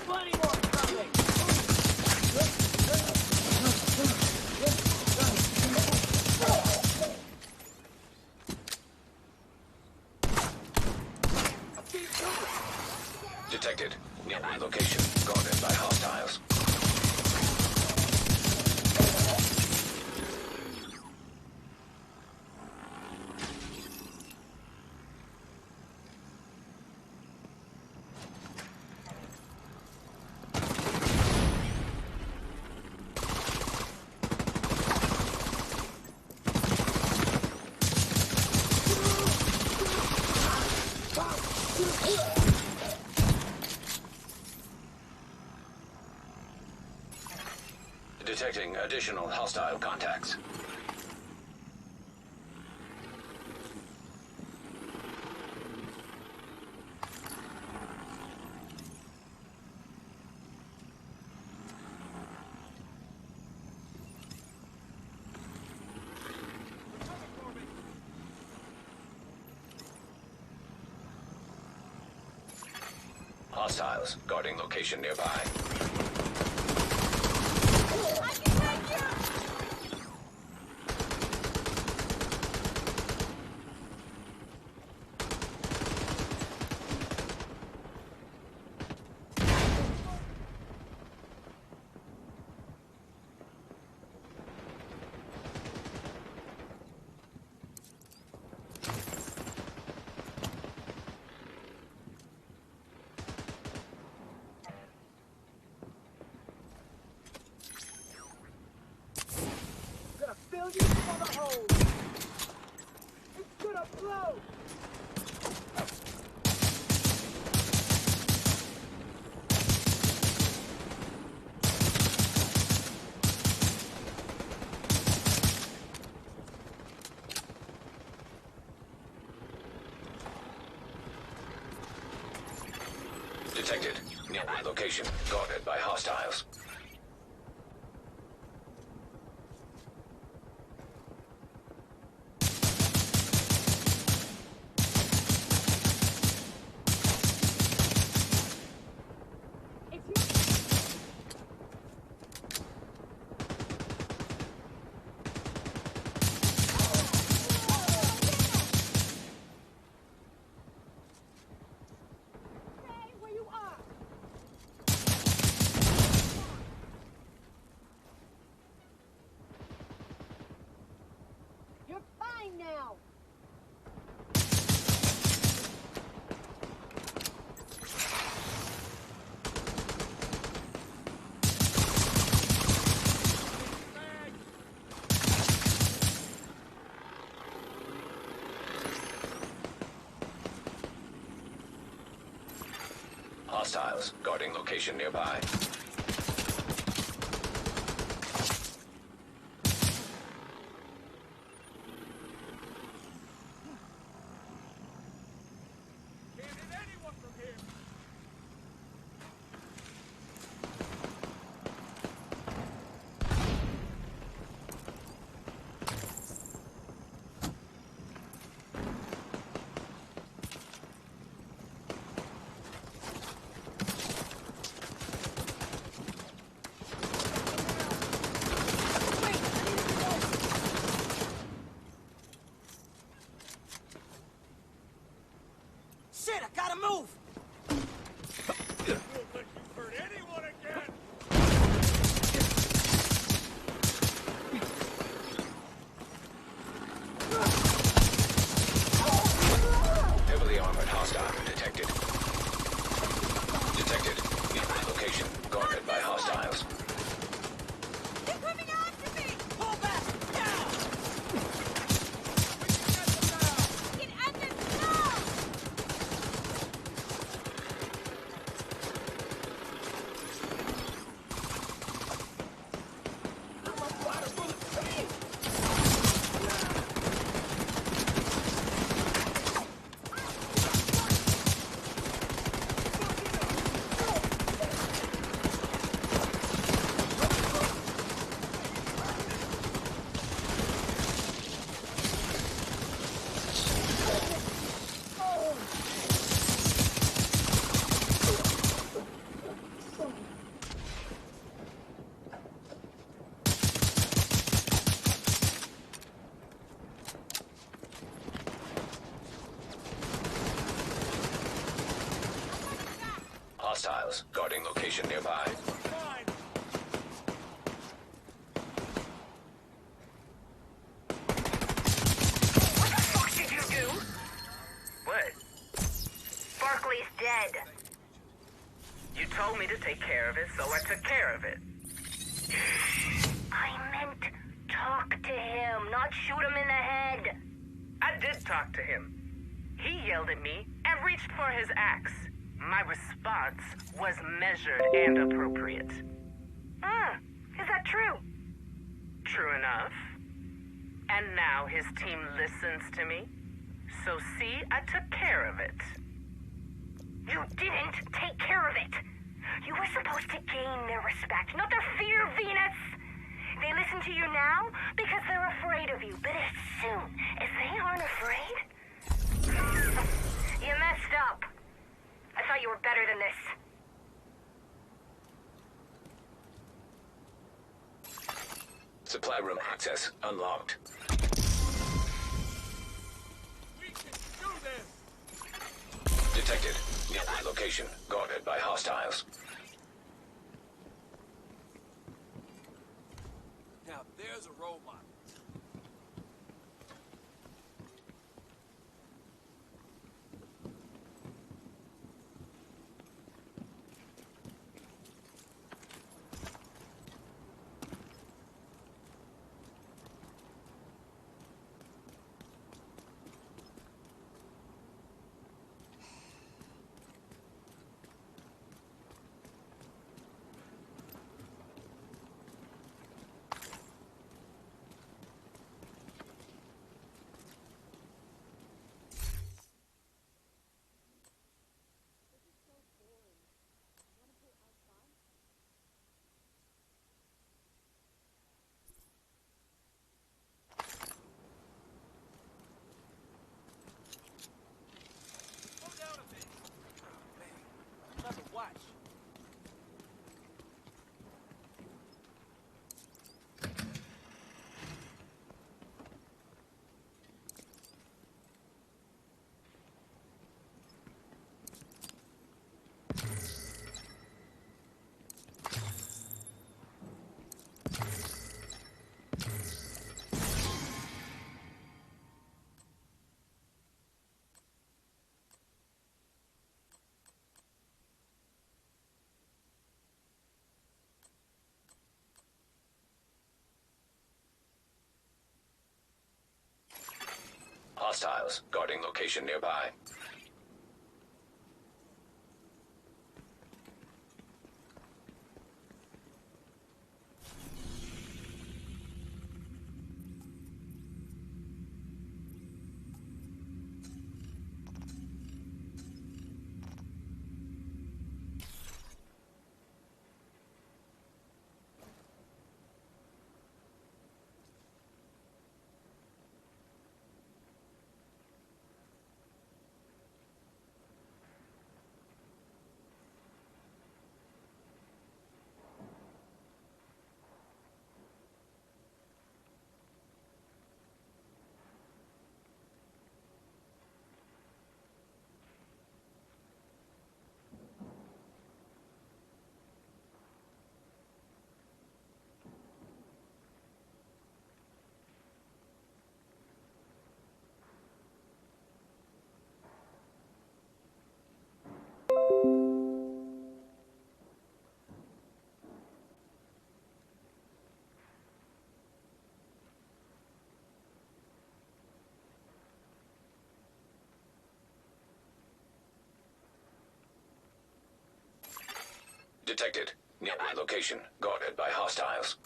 Plenty more coming. Detected. Nearby location guarded by hostiles. Detecting additional hostile contacts. Hostiles guarding location nearby. Detected. Nearby location guarded by hostiles. Now. Hostiles guarding location nearby. Shit, I gotta move! Won't let you hurt anyone again! Heavily armored hostile detected. Detected. Nearby location guarded by hostiles. They're coming after me! Pull back! Down! Get under now! Hostiles guarding location nearby. What the fuck did you do? What? Barkley's dead. You told me to take care of it, so I took care of it. I meant talk to him, not shoot him in the head. I did talk to him. He yelled at me and reached for his axe. My response was measured and appropriate. Is that true? True enough. And now his team listens to me. So see, I took care of it. You didn't take care of it. You were supposed to gain their respect, not their fear, Venus. They listen to you now because they're afraid of you, but as soon as they aren't afraid, you messed up. I thought you were better than this. Supply room access unlocked. We can do this! Detected. Nearby location guarded by hostiles. Now there's a role model. Hostiles guarding location nearby. Detected. Nearby location guarded by hostiles.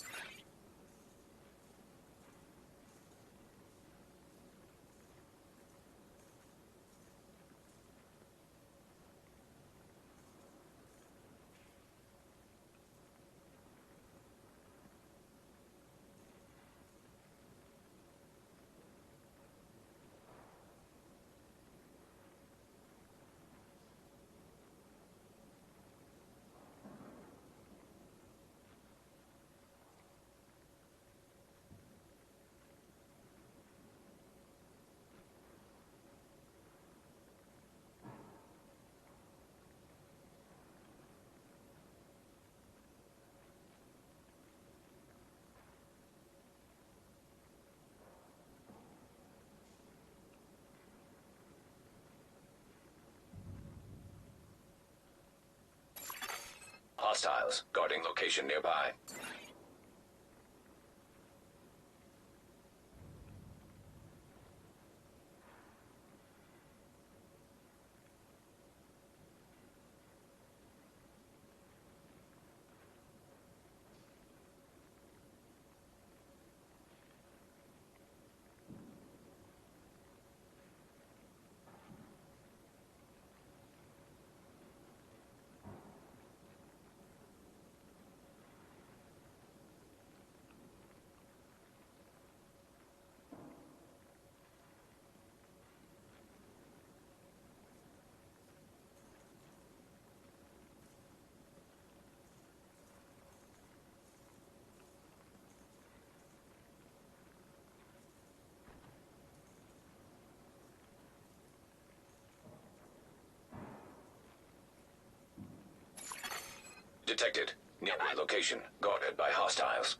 Hostiles guarding location nearby. Detected. Nearby location guarded by hostiles.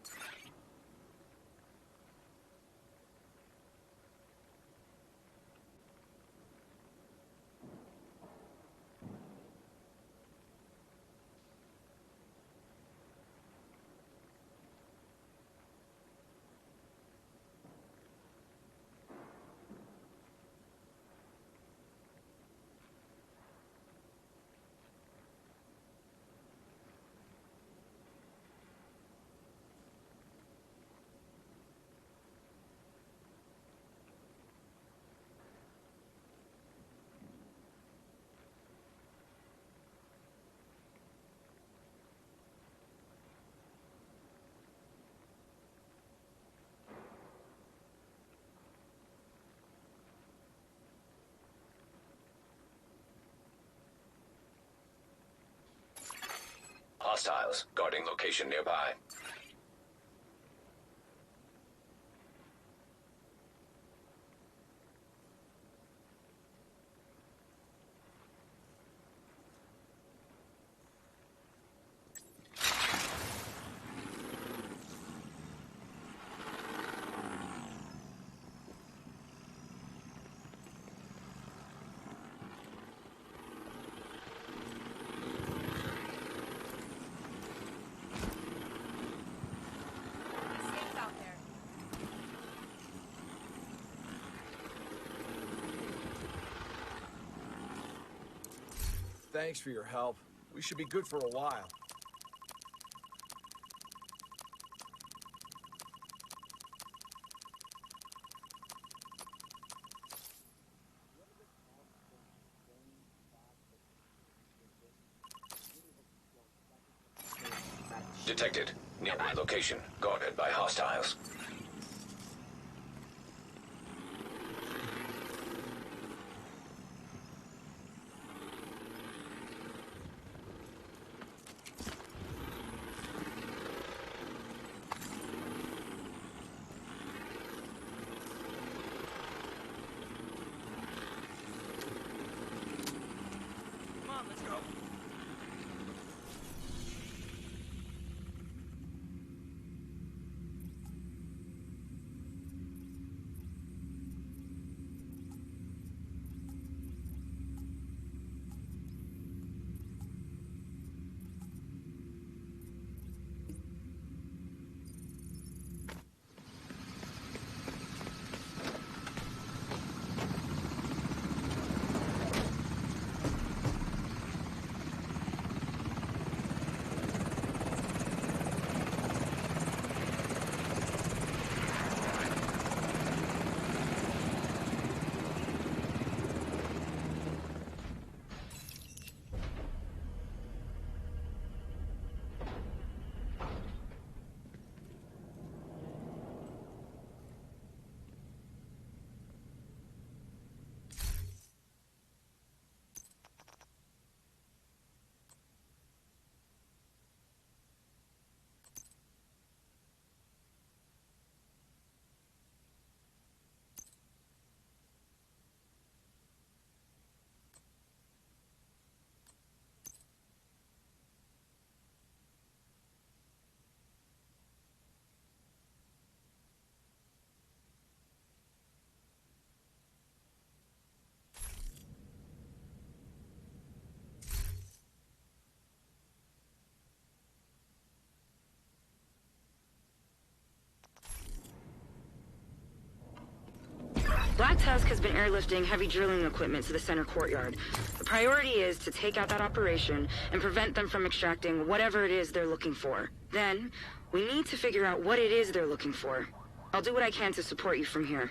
Hostiles guarding location nearby. Thanks for your help. We should be good for a while. Detected. Nearby location. Guarded by hostiles. Come on, let's go. Black Tusk has been airlifting heavy drilling equipment to the center courtyard. The priority is to take out that operation and prevent them from extracting whatever it is they're looking for. Then, we need to figure out what it is they're looking for. I'll do what I can to support you from here.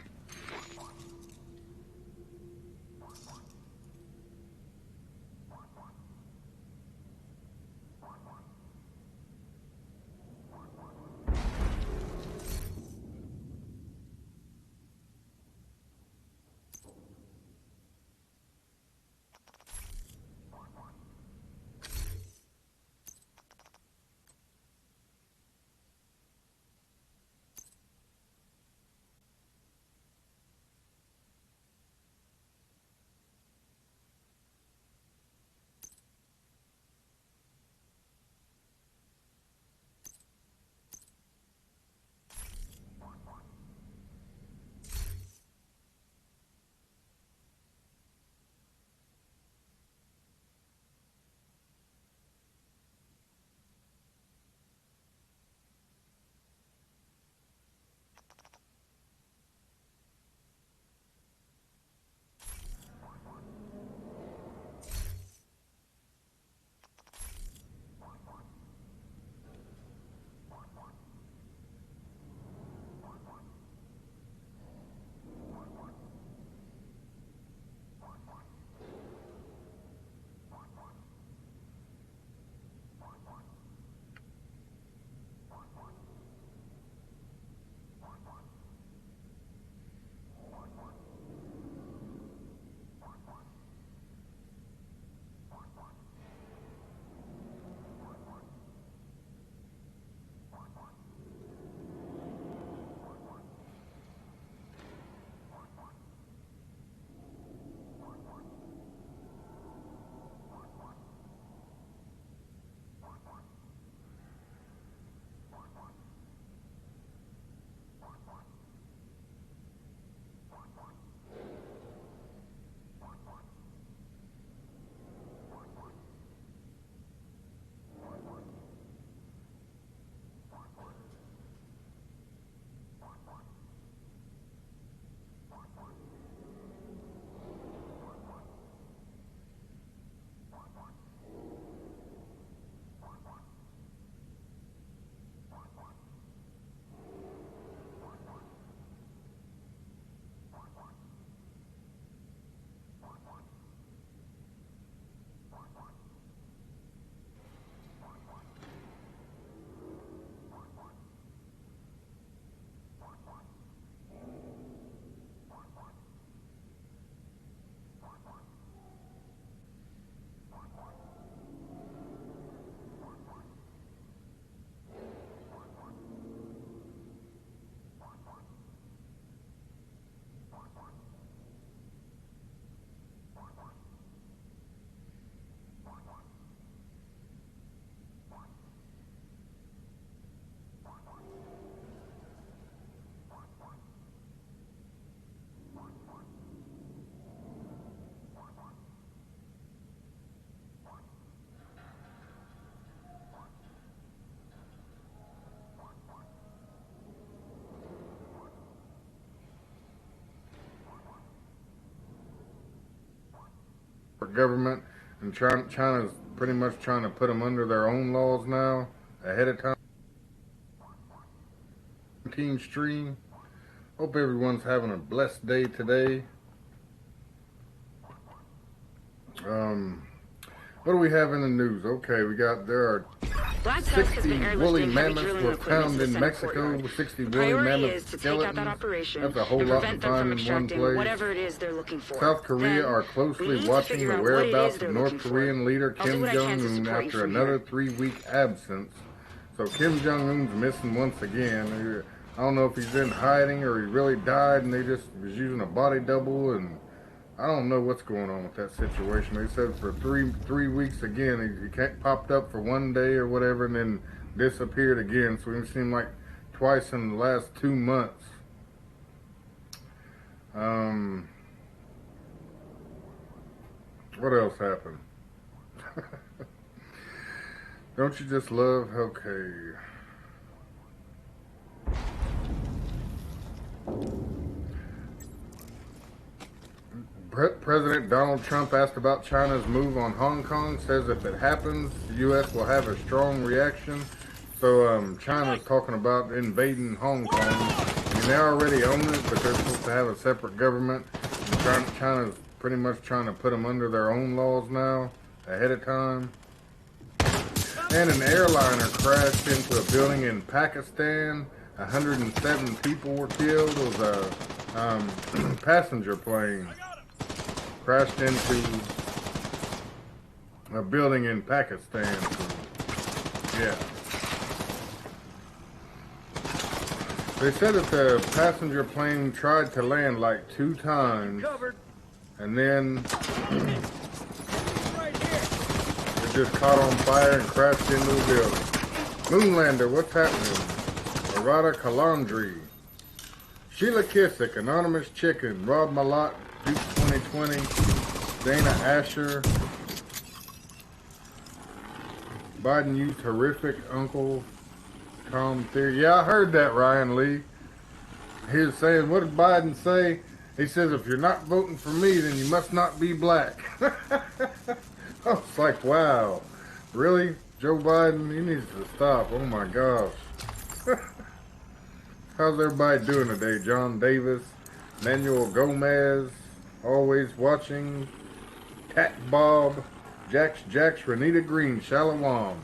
separate government, and China's pretty much trying to put them under their own laws now, ahead of time. Team stream. Hope everyone's having a blessed day today. What do we have in the news? Okay, we got, there are 60 woolly mammoths were found in Mexico. 60 woolly mammoth skeletons. That's a whole lot to find in one place. Whatever it is they're looking for. South Korea are closely watching the whereabouts of North Korean leader Kim Jong-un after another 3-week absence. So Kim Jong-un's missing once again. I don't know if he's in hiding or he really died and they just was using a body double, and I don't know what's going on with that situation. They said for three weeks again, he popped up for one day or whatever and then disappeared again. So it seemed like twice in the last 2 months. What else happened? Don't you just love, okay. President Donald Trump asked about China's move on Hong Kong, says if it happens, the U.S. will have a strong reaction. So China's talking about invading Hong Kong. I mean, they already own it, but they're supposed to have a separate government. And China's pretty much trying to put them under their own laws now, ahead of time. And an airliner crashed into a building in Pakistan. 107 people were killed. It was a passenger plane. Crashed into a building in Pakistan. So, yeah. They said that the passenger plane tried to land like 2 times. And then it just caught on fire and crashed into the building. Moonlander, what's happening? Arata Kalandri. Sheila Kissick, Anonymous Chicken, Rob Malott, Duke 2020, Dana Asher, Biden used horrific Uncle Tom theory. Yeah, I heard that, Ryan Lee. He was saying, what did Biden say? He says, if you're not voting for me, then you must not be black. I was like, wow. Really? Joe Biden, he needs to stop. Oh my gosh. How's everybody doing today? John Davis, Manuel Gomez, always watching. Cat Bob, Jax, Renita Green, Shalom.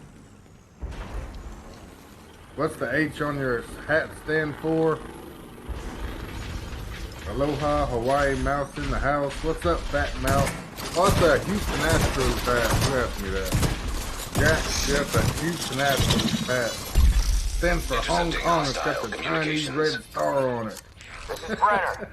What's the H on your hat stand for? Aloha, Hawaii Mouse in the house. What's up, Fat Mouse? What's that Houston Astros hat? Who asked me that? Jax, yes, that Houston Astros hat. Stands for Hong Kong. It's got the Chinese red star on it. This is Brenner.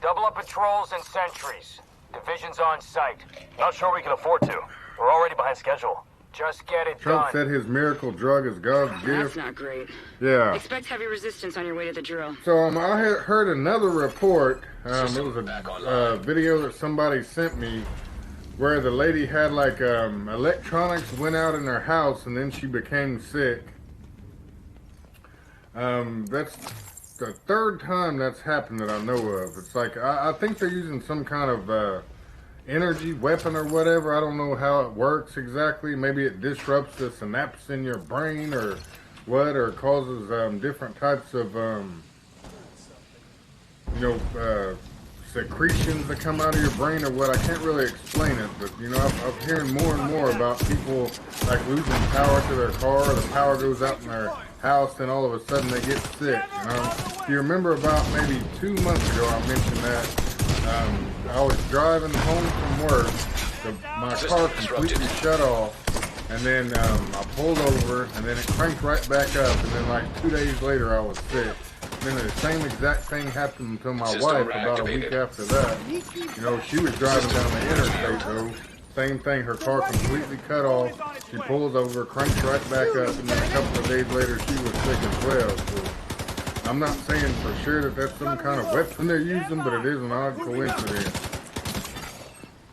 Double up patrols and sentries. Division's on site. Not sure we can afford to. We're already behind schedule. Just get it Trump done. said his miracle drug is God's gift. That's not great. Yeah. Expect heavy resistance on your way to the drill. So I had heard another report. It was a video that somebody sent me where the lady had like electronics went out in her house and then she became sick. That's the 3rd time that's happened that I know of. It's like, I think they're using some kind of energy weapon or whatever. I don't know how it works exactly. Maybe it disrupts the synapse in your brain or what, or causes different types of, secretions that come out of your brain or what. I can't really explain it, but I'm hearing more and more about people like losing power to their car, or the power goes out in their house and all of a sudden they get sick. If you remember about maybe 2 months ago I mentioned that I was driving home from work, my car completely shut off, and then I pulled over and then it cranked right back up, and then like 2 days later I was sick. And then the same exact thing happened to my wife about a week after that. She was driving down the interstate though. Same thing, her car completely cut off. She pulls over, cranks right back up, and then a couple of days later she was sick as well. So I'm not saying for sure that that's some kind of weapon they're using, but it is an odd coincidence.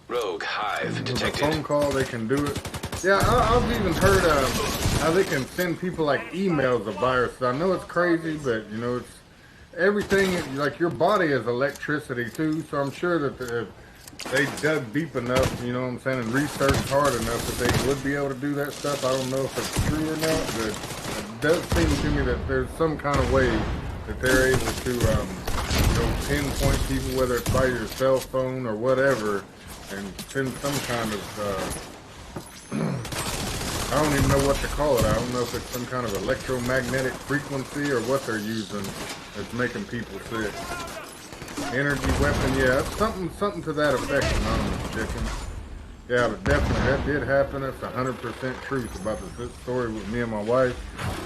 Rogue Hive detected. With a phone call, they can do it. Yeah, I've even heard how they can send people like emails of viruses. I know it's crazy, but it's everything. Like your body is electricity too, so I'm sure that they dug deep enough, you know what I'm saying, and researched hard enough that they would be able to do that stuff. I don't know if it's true or not, but it does seem to me that there's some kind of way that they're able to, you know, pinpoint people, whether it's by your cell phone or whatever, and send some kind of, I don't even know what to call it. I don't know if it's some kind of electromagnetic frequency or what they're using that's making people sick. Energy weapon, yeah, something to that effect, Anonymous Chicken. Yeah, but definitely, that did happen. That's 100% truth about the story with me and my wife.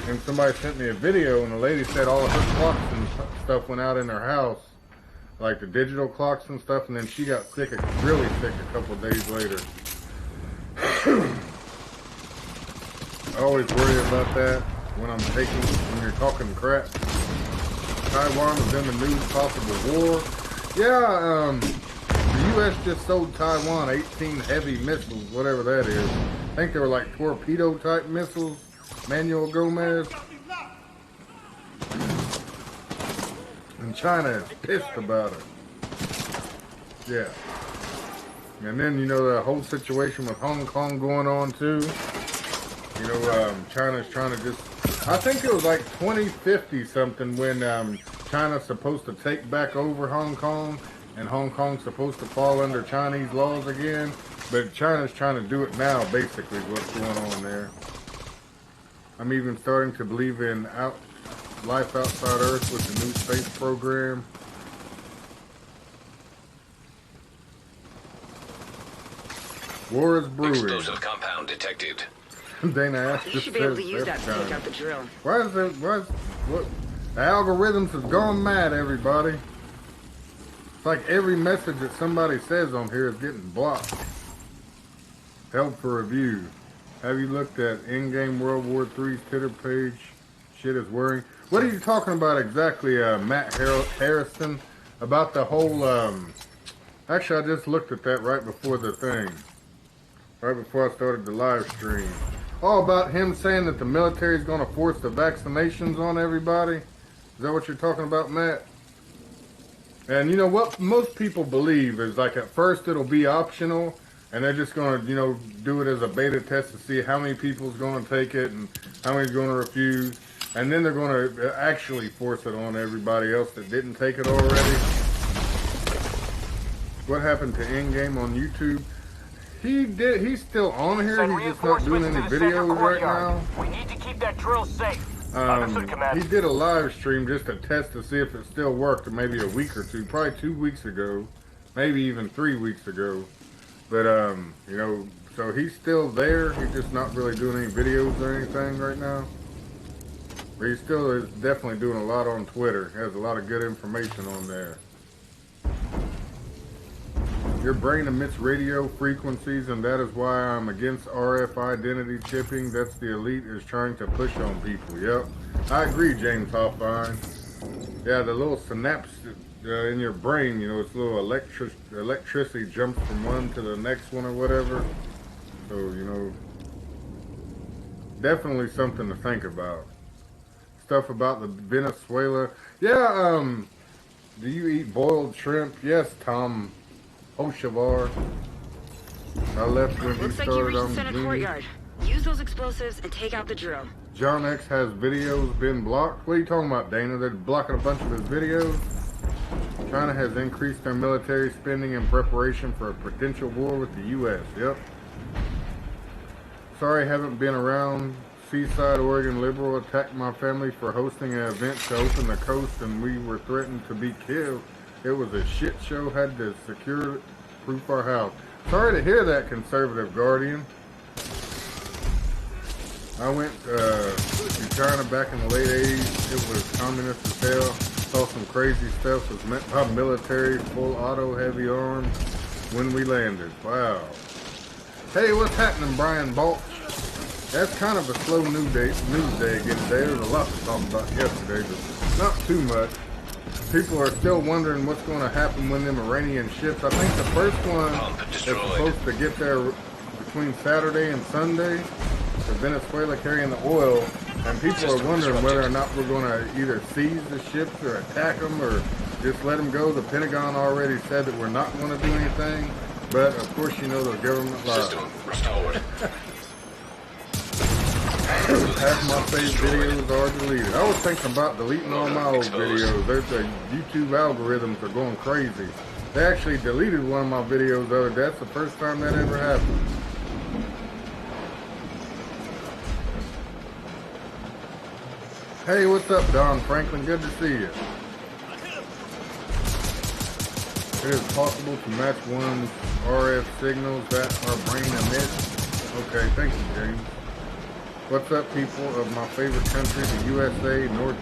And somebody sent me a video, and the lady said all of her clocks and stuff went out in her house, like the digital clocks and stuff, and then she got sick, really sick a couple of days later. I always worry about that when you're talking crap. Taiwan is in the news, possible war. Yeah, the U.S. just sold Taiwan 18 heavy missiles, whatever that is. I think they were like torpedo-type missiles. Manuel Gomez. And China is pissed about it. Yeah. And then, you know, the whole situation with Hong Kong going on, too. You know, China's trying to just... I think it was like 2050 something when China's supposed to take back over Hong Kong, and Hong Kong's supposed to fall under Chinese laws again, but China's trying to do it now, basically, what's going on there. I'm even starting to believe in life outside Earth with the new space program. War is brewing. Explosive compound detected. Dana asked You should be able to use that to take out the drill. Why is it? What? The algorithms have gone mad, everybody. It's like every message that somebody says on here is getting blocked. Held for review. Have you looked at in-game World War III's Twitter page? Shit is worrying. What are you talking about exactly, Matt Harrison? About the whole, actually, I just looked at that right before the thing. Right before I started the live stream. Oh, about him saying that the military is going to force the vaccinations on everybody? Is that what you're talking about, Matt? And you know what most people believe is, like, at first it'll be optional, and they're just going to, you know, do it as a beta test to see how many people's going to take it and how many's going to refuse. And then they're going to actually force it on everybody else that didn't take it already. What happened to Endgame on YouTube? He's still on here, he's just not doing any videos right now. We need to keep that drill safe. He did a live stream just to test to see if it still worked, maybe a week or two, probably 2 weeks ago, maybe even 3 weeks ago. But, you know, so he's still there, he's just not really doing any videos or anything right now. But he still is definitely doing a lot on Twitter, has a lot of good information on there. Your brain emits radio frequencies, and that is why I'm against RF identity chipping. That's the elite is trying to push on people. Yep. I agree, James Hoffine. Yeah, the little synapse in your brain, you know, it's a little electricity jumps from one to the next one or whatever. So, you know, definitely something to think about. Stuff about the Venezuela. Yeah, do you eat boiled shrimp? Yes, Tom Oshavar. I left when he started on the Looks like you reached the center courtyard. Use those explosives and take out the drill. John X has videos been blocked. What are you talking about, Dana? They're blocking a bunch of his videos? China has increased their military spending in preparation for a potential war with the U.S. Yep. Sorry, haven't been around. Seaside, Oregon liberal attacked my family for hosting an event to open the coast, and we were threatened to be killed. It was a shit show. Had to secure proof our house. Sorry to hear that, conservative guardian. I went to China back in the late 80s. It was communist as hell. Saw some crazy stuff. Was met by military, full auto, heavy arms when we landed. Wow. Hey, what's happening, Brian Balch? That's kind of a slow news day again today. There's a lot to talk about yesterday, but not too much. People are still wondering what's going to happen when them Iranian ships. I think the first one is supposed to get there between Saturday and Sunday to Venezuela carrying the oil. And people are wondering whether or not we're going to either seize the ships or attack them or just let them go. The Pentagon already said that we're not going to do anything, but of course you know the government lies. System restored. Half my saved videos are deleted. I was thinking about deleting all my old videos. The YouTube algorithms are going crazy. They actually deleted one of my videos the other day. That's the first time that ever happened. Hey, what's up, Don Franklin? Good to see you. It is possible to match one's RF signals that our brain emits. Okay, thank you, James. What's up, people of my favorite country, the USA, North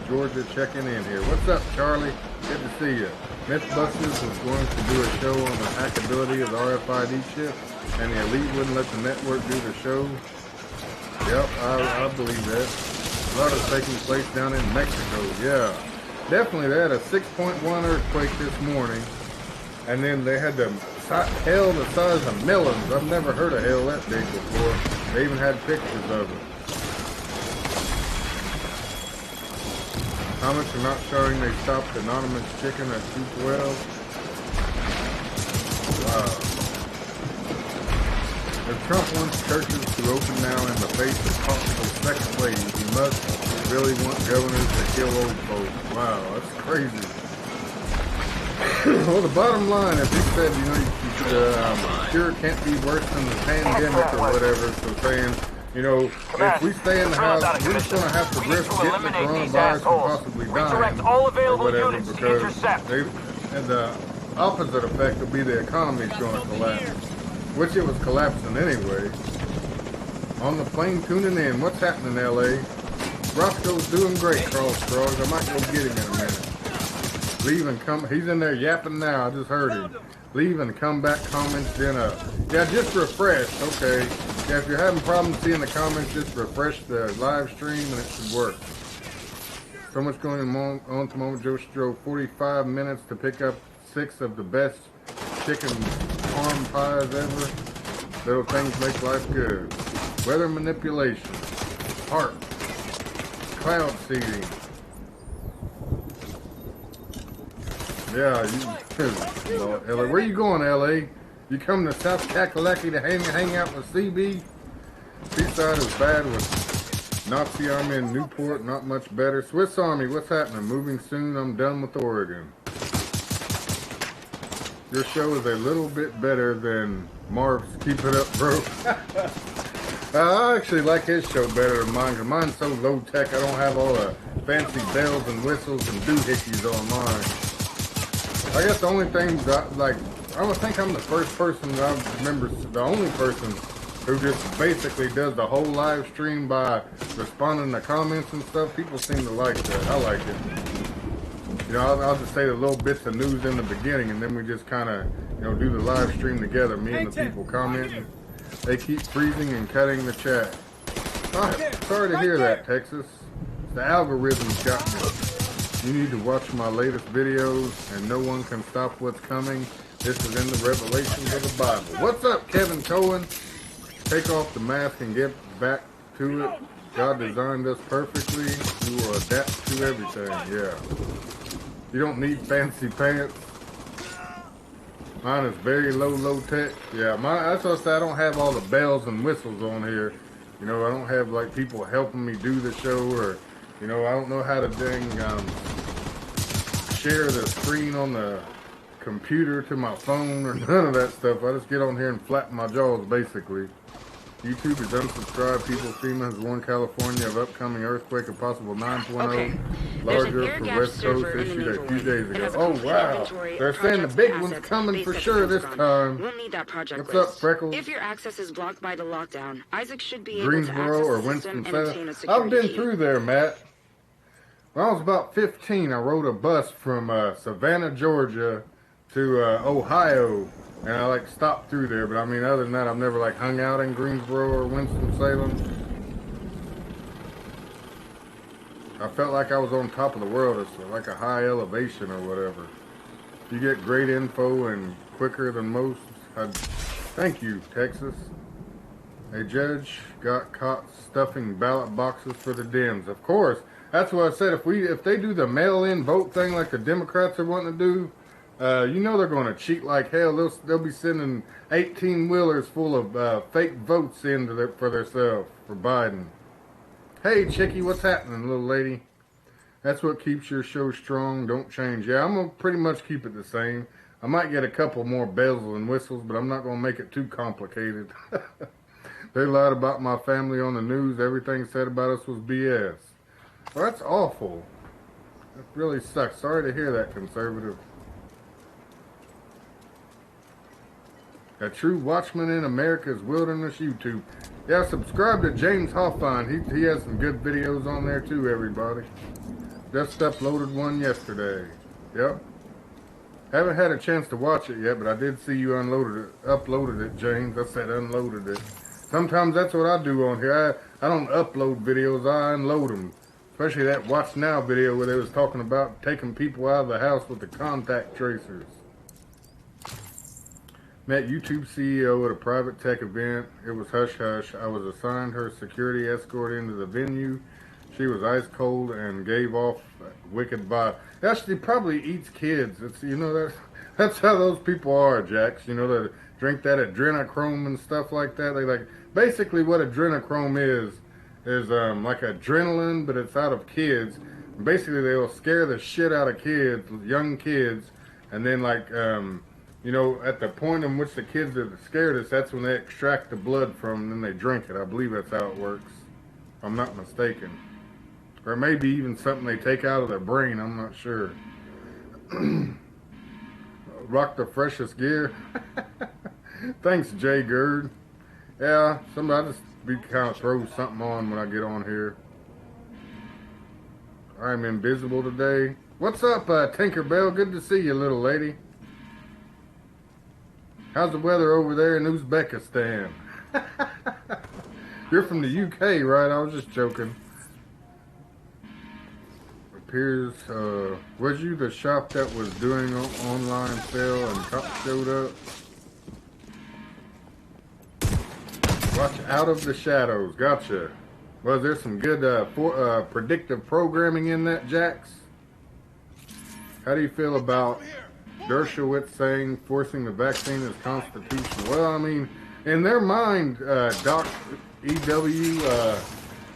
Georgia, checking in here. What's up, Charlie? Good to see you. Mythbusters was going to do a show on the hackability of the RFID chip, and the elite wouldn't let the network do the show. Yep, I believe that. A lot is taking place down in Mexico. Yeah, definitely. They had a 6.1 earthquake this morning, and then they had the hail the size of melons. I've never heard of hail that big before. They even had pictures of it. Comments are not showing they stopped anonymous chicken at 212. Wow. If Trump wants churches to open now in the face of possible second wave, he must really want governors to kill old folks. Wow, that's crazy. Well, the bottom line, if he said, you know, cure can't be worse than the pandemic or whatever, so saying, you know, if we stay in the house, we're just going to have to risk getting the coronavirus and possibly dying or whatever, because and the opposite effect will be the economy's going to collapse, which it was collapsing anyway. On the plane tuning in, what's happening in LA? Roscoe's doing great, Carl Scruggs. I might go get him in a minute. Leave and come, he's in there yapping now, I just heard him. Leave and come back comments, then yeah, just refresh, okay. Yeah, if you're having problems seeing the comments, just refresh the live stream and it should work. So much going on at the moment. Joe drove 45 minutes to pick up 6 of the best chicken parm pies ever. Little things make life good. Weather manipulation. Heart. Cloud seeding. Yeah, LA. Where you going, LA? You come to South Kakalaki to hang out with CB? Seaside is bad with Nazi Army in Newport, not much better. Swiss Army, what's happening? Moving soon, I'm done with Oregon. Your show is a little bit better than Marv's Keep It Up, bro. I actually like his show better than mine, because mine's so low tech, I don't have all the fancy bells and whistles and doohickeys on mine. I guess the only thing that, like, I would think I'm the first person that I remember, the only person who just basically does the whole live stream by responding to comments and stuff. People seem to like that. I like it. You know, I'll just say the little bits of news in the beginning, and then we just kind of, you know, do the live stream together. Me and the people commenting. They keep freezing and cutting the chat. Oh, sorry to hear that, Texas. The algorithm's got me. You need to watch my latest videos, and no one can stop what's coming. This is in the Revelations of the Bible. What's up, Kevin Cohen? Take off the mask and get back to it. God designed us perfectly. We will adapt to everything. Yeah. You don't need fancy pants. Mine is very low tech. Yeah, that's what I say. I don't have all the bells and whistles on here. You know, I don't have like people helping me do the show, or you know, I don't know how to share the screen on the computer to my phone or none of that stuff. I just get on here and flatten my jaws, basically. YouTube is unsubscribed. People FEMA has warned California of upcoming earthquake, a possible 9.0 larger for West Coast issued a few days ago. Oh wow! They're saying the big one's coming for sure this time. We'll need that project What's up, Freckles? If your access is blocked by the lockdown, Isaac should be able to Greensboro or Winston-Salem. I've been through there, Matt. When I was about 15, I rode a bus from Savannah, Georgia to Ohio, and I like stopped through there. But I mean, other than that, I've never like hung out in Greensboro or Winston-Salem. I felt like I was on top of the world. It's like a high elevation or whatever. You get great info and quicker than most. Thank you, Texas. A judge got caught stuffing ballot boxes for the Dems. Of course. That's what I said. If they do the mail-in vote thing like the Democrats are wanting to do, you know they're going to cheat like hell. They'll be sending 18-wheelers full of fake votes in for themselves for Biden. Hey, Chickie, what's happening, little lady? That's what keeps your show strong. Don't change. Yeah, I'm going to pretty much keep it the same. I might get a couple more bells and whistles, but I'm not going to make it too complicated. They lied about my family on the news. Everything said about us was BS. Well, that's awful. That really sucks. Sorry to hear that, conservative. A true watchman in America's wilderness YouTube. Yeah, subscribe to James Hoffine. He has some good videos on there too, everybody. Just uploaded one yesterday. Yep. Haven't had a chance to watch it yet, but I did see you uploaded it, James. I said unloaded it. Sometimes that's what I do on here. I don't upload videos, I unload them. Especially that Watch Now video where they was talking about taking people out of the house with the contact tracers. Met YouTube CEO at a private tech event. It was hush-hush. I was assigned her security escort into the venue. She was ice cold and gave off wicked vibe. Actually, probably eats kids. It's, you know, that's how those people are, Jax. You know, they drink that adrenochrome and stuff like that. They like basically what adrenochrome is like adrenaline, but it's out of kids. Basically, they'll scare the shit out of kids, young kids, and then like you know, at the point in which the kids are the scaredest, that's when they extract the blood from them and then they drink it. I believe that's how it works, if I'm not mistaken. Or maybe even something they take out of their brain, I'm not sure. Rock the freshest gear. Thanks, Jay Gerd. Yeah, somebody just be kind of throw something on when I get on here. I'm invisible today. What's up, Tinkerbell? Good to see you, little lady. How's the weather over there in Uzbekistan? You're from the UK, right? I was just joking. Appears, was you the shop that was doing an online sale and Cup showed up? Watch Out of the Shadows. Gotcha. Was there some good predictive programming in that, Jax? How do you feel about Dershowitz saying forcing the vaccine is constitutional? Well, I mean, in their mind, Doc EW,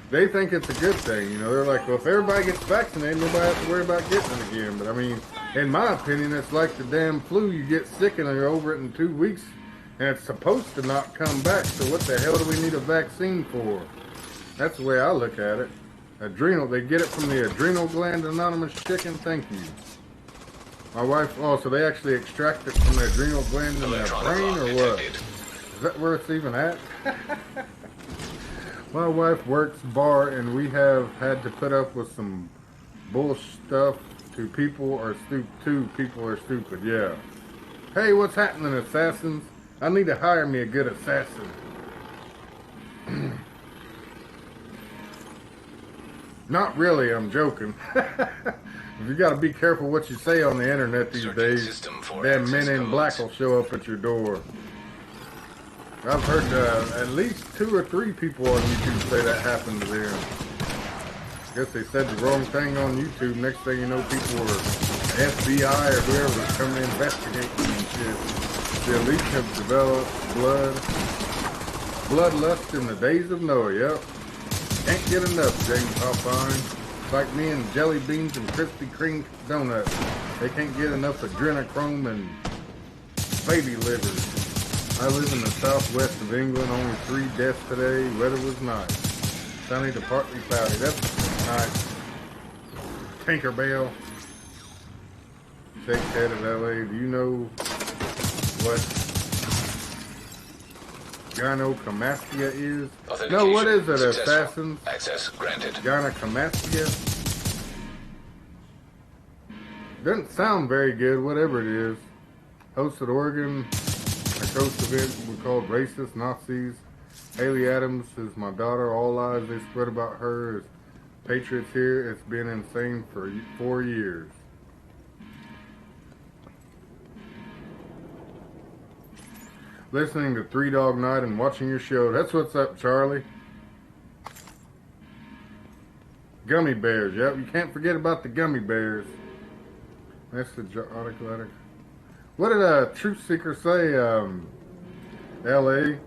they think it's a good thing. You know, they're like, well, if everybody gets vaccinated, nobody has to worry about getting it again. But I mean, in my opinion, it's like the damn flu. You get sick and you're over it in 2 weeks, and it's supposed to not come back. So what the hell do we need a vaccine for? That's the way I look at it. Adrenal, they get it from the adrenal gland, anonymous chicken. Thank you. My wife, oh, so they actually extract it from the adrenal gland in their brain, or what? Is that where it's even at? My wife works bar, and we have had to put up with some bull stuff. Two people are stupid, yeah. Hey, what's happening, assassins? I need to hire me a good assassin. Not really, I'm joking. You gotta be careful what you say on the internet these days. Damn men in black will show up at your door. I've heard at least 2 or 3 people on YouTube say that happened to them. I guess they said the wrong thing on YouTube. Next thing you know, people were FBI or whoever was coming to investigate and shit. The elite have developed bloodlust in the days of Noah, yep. Can't get enough, James Hoffine. It's like me and jelly beans and Krispy Kreme donuts. They can't get enough adrenochrome and baby livers. I live in the southwest of England. Only 3 deaths today. Weather was nice. Sunny to partly cloudy. That's nice. Tinkerbell. Shake head of LA. Do you know what gynecomastia is? No, what is it, assassins? Access granted. Gynecomastia? Doesn't sound very good, whatever it is. Hosted Oregon. A coast event we called racist Nazis. Haley Adams is my daughter. All lies they spread about her is patriots here. It's been insane for 4 years. Listening to 3 Dog Night and watching your show. That's what's up, Charlie. Gummy bears, yep. You can't forget about the gummy bears. That's the article. What did Truth Seeker say, L.A.?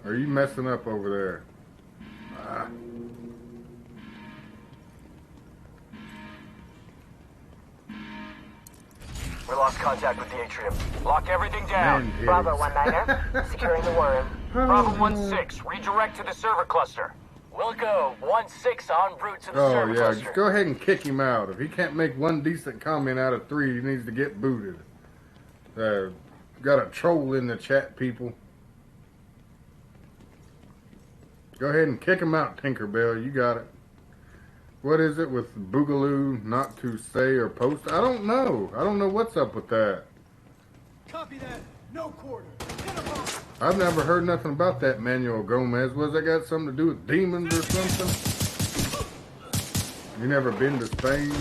Are you messing up over there? We lost contact with the atrium. Lock everything down. Bravo 19er, securing the worm. Bravo 16, redirect to the server cluster. Wilco 16 en route to the server yeah, cluster. just go ahead and kick him out. If he can't make one decent comment out of 3, he needs to get booted. Got a troll in the chat, people. Go ahead and kick him out, Tinkerbell. You got it. What is it with Boogaloo not to say or post? I don't know. I don't know what's up with that. Copy that. No quarter. I've never heard nothing about that, Manuel Gomez. Was that got something to do with demons or something? You never been to Spain?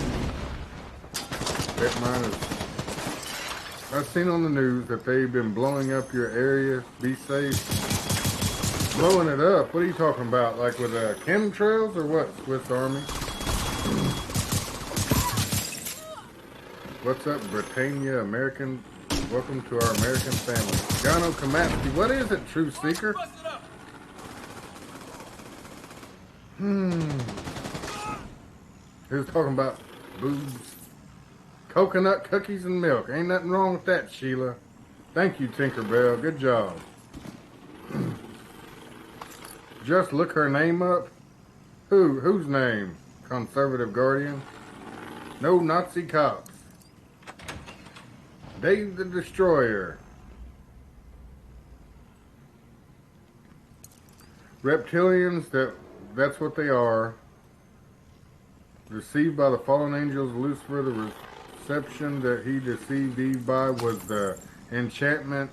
That mine is... I've seen on the news that they've been blowing up your area. Be safe. Blowing it up? What are you talking about? Like with chemtrails or what, Swiss Army? What's up, Britannia, American? Welcome to our American family. Gano Kamatsky, what is it, True Seeker? Who's talking about boobs? Coconut cookies and milk. Ain't nothing wrong with that, Sheila. Thank you, Tinkerbell. Good job. Just look her name up. Whose name? Conservative Guardian? No Nazi cops. Dave the Destroyer. Reptilians, that's what they are. Deceived by the fallen angels, Lucifer, the reception that he deceived Eve by was the enchantment,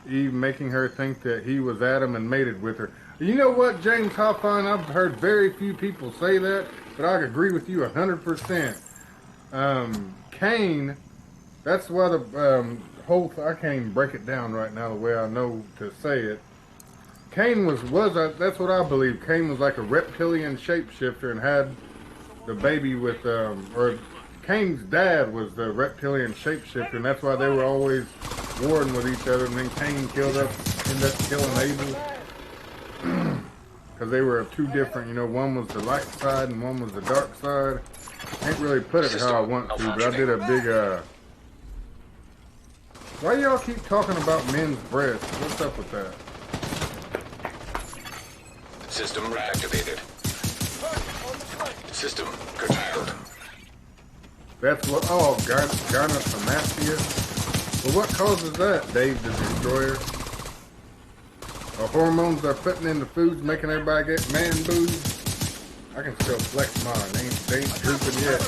Eve making her think that he was Adam and mated with her. You know what, James Hoffine? I've heard very few people say that, but I agree with you 100%. Cain, that's why the whole... I can't even break it down right now the way I know to say it. Cain was that's what I believe. Cain was like a reptilian shapeshifter and had the baby with... or Cain's dad was the reptilian shapeshifter, and that's why they were always warring with each other, and then Cain ended up killing Abel. Because they were two different, you know, one was the light side and one was the dark side. Can't really put it how I want to, but I did a big, Why y'all keep talking about men's breasts? What's up with that? System reactivated. System curtailed. That's what, gynecomastia? Well, what causes that, Dave the Destroyer? The hormones they're putting in the foods making everybody get man boobs. I can still flex mine. They ain't drooping yet.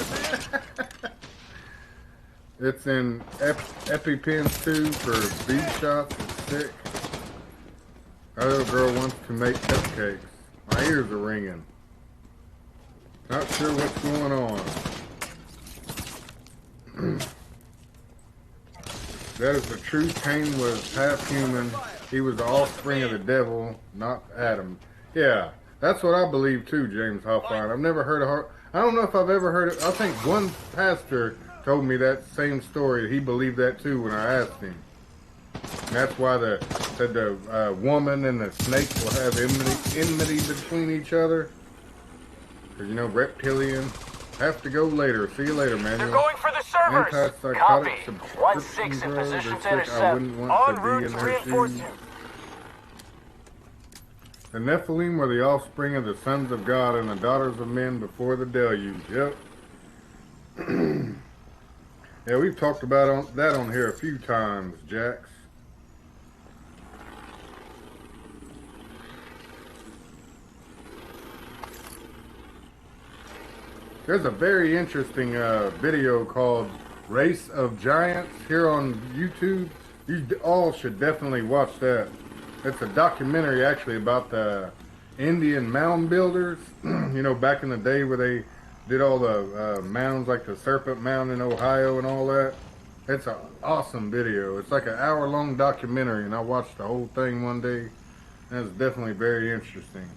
It's in EpiPens too for bead shots. It's sick. Our little girl wants to make cupcakes. My ears are ringing. Not sure what's going on. That is the truth. Cain was half human. He was the offspring of the devil, not Adam. Yeah, that's what I believe too, James Hoffine. I've never heard I don't know if I've ever heard it. I think one pastor told me that same story. He believed that too when I asked him. And that's why the woman and the snake will have enmity between each other. Because, you know, reptilian. Have to go later. See you later, man. They're going for the servers. Copy. 16 in position to intercept. En route to reinforce you. The Nephilim were the offspring of the sons of God and the daughters of men before the deluge. Yep. Yeah, we've talked about that on here a few times, Jax. There's a very interesting video called Race of Giants here on YouTube. You all should definitely watch that. It's a documentary actually about the Indian mound builders. You know, back in the day where they did all the mounds like the Serpent Mound in Ohio and all that. It's an awesome video. It's like an hour-long documentary, and I watched the whole thing one day. And it's definitely very interesting.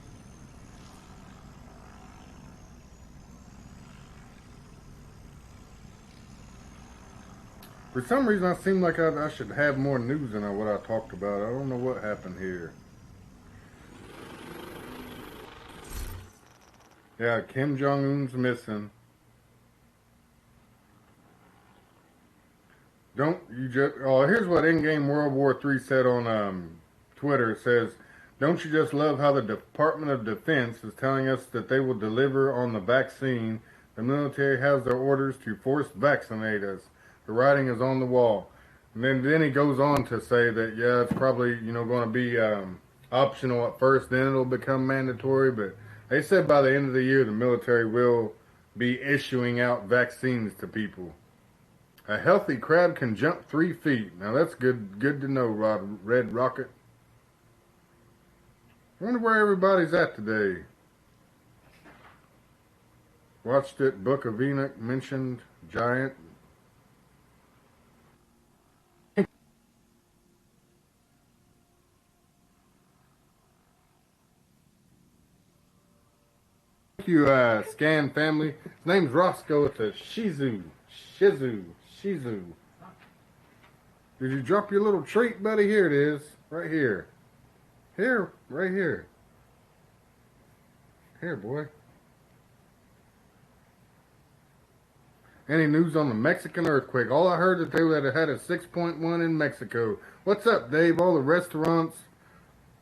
For some reason, I seem like I should have more news than what I talked about. I don't know what happened here. Yeah, Kim Jong-un's missing. Don't you just... Oh, here's what in-game World War III said on Twitter. It says, don't you just love how the Department of Defense is telling us that they will deliver on the vaccine? The military has their orders to force vaccinate us. The writing is on the wall. And then he goes on to say that, yeah, it's probably, you know, going to be optional at first, then it'll become mandatory. But they said by the end of the year, the military will be issuing out vaccines to people. A healthy crab can jump 3 feet. Now that's good to know, Red Rocket. I wonder where everybody's at today. Watched it, Book of Enoch mentioned giant. Thank you, Scan family. His name's Roscoe. It's a Shizu. Did you drop your little treat, buddy? Here it is. Right here. Right here. Here, boy. Any news on the Mexican earthquake? All I heard that they had a 6.1 in Mexico. What's up, Dave? All the restaurants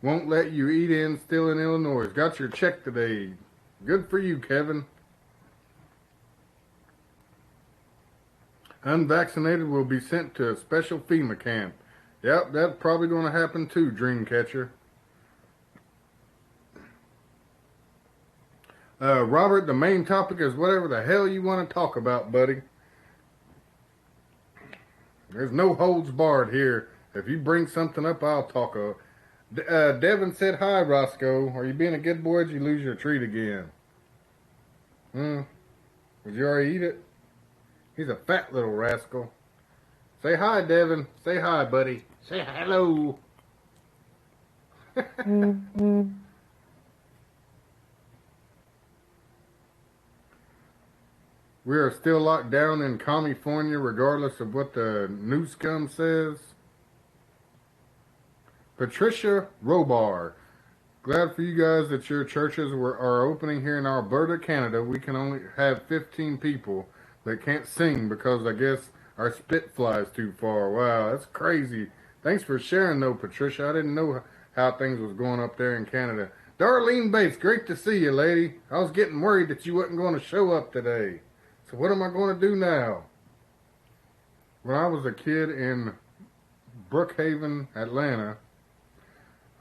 won't let you eat in still in Illinois. Got your check today. Good for you, Kevin. Unvaccinated will be sent to a special FEMA camp. Yep, that's probably going to happen too, Dreamcatcher. Robert, the main topic is whatever the hell you want to talk about, buddy. There's no holds barred here. If you bring something up, I'll talk. Devin said, hi, Roscoe. Are you being a good boy or did you lose your treat again? Did you already eat it? He's a fat little rascal. Say hi, Devin. Say hi, buddy. Say hello. We are still locked down in California regardless of what the news scum says. Patricia Robar. Glad for you guys that your churches are opening here in Alberta, Canada. We can only have 15 people that can't sing because I guess our spit flies too far. Wow, that's crazy. Thanks for sharing though, Patricia. I didn't know how things was going up there in Canada. Darlene Bates, great to see you, lady. I was getting worried that you wasn't going to show up today. So what am I going to do now? When I was a kid in Brookhaven, Atlanta,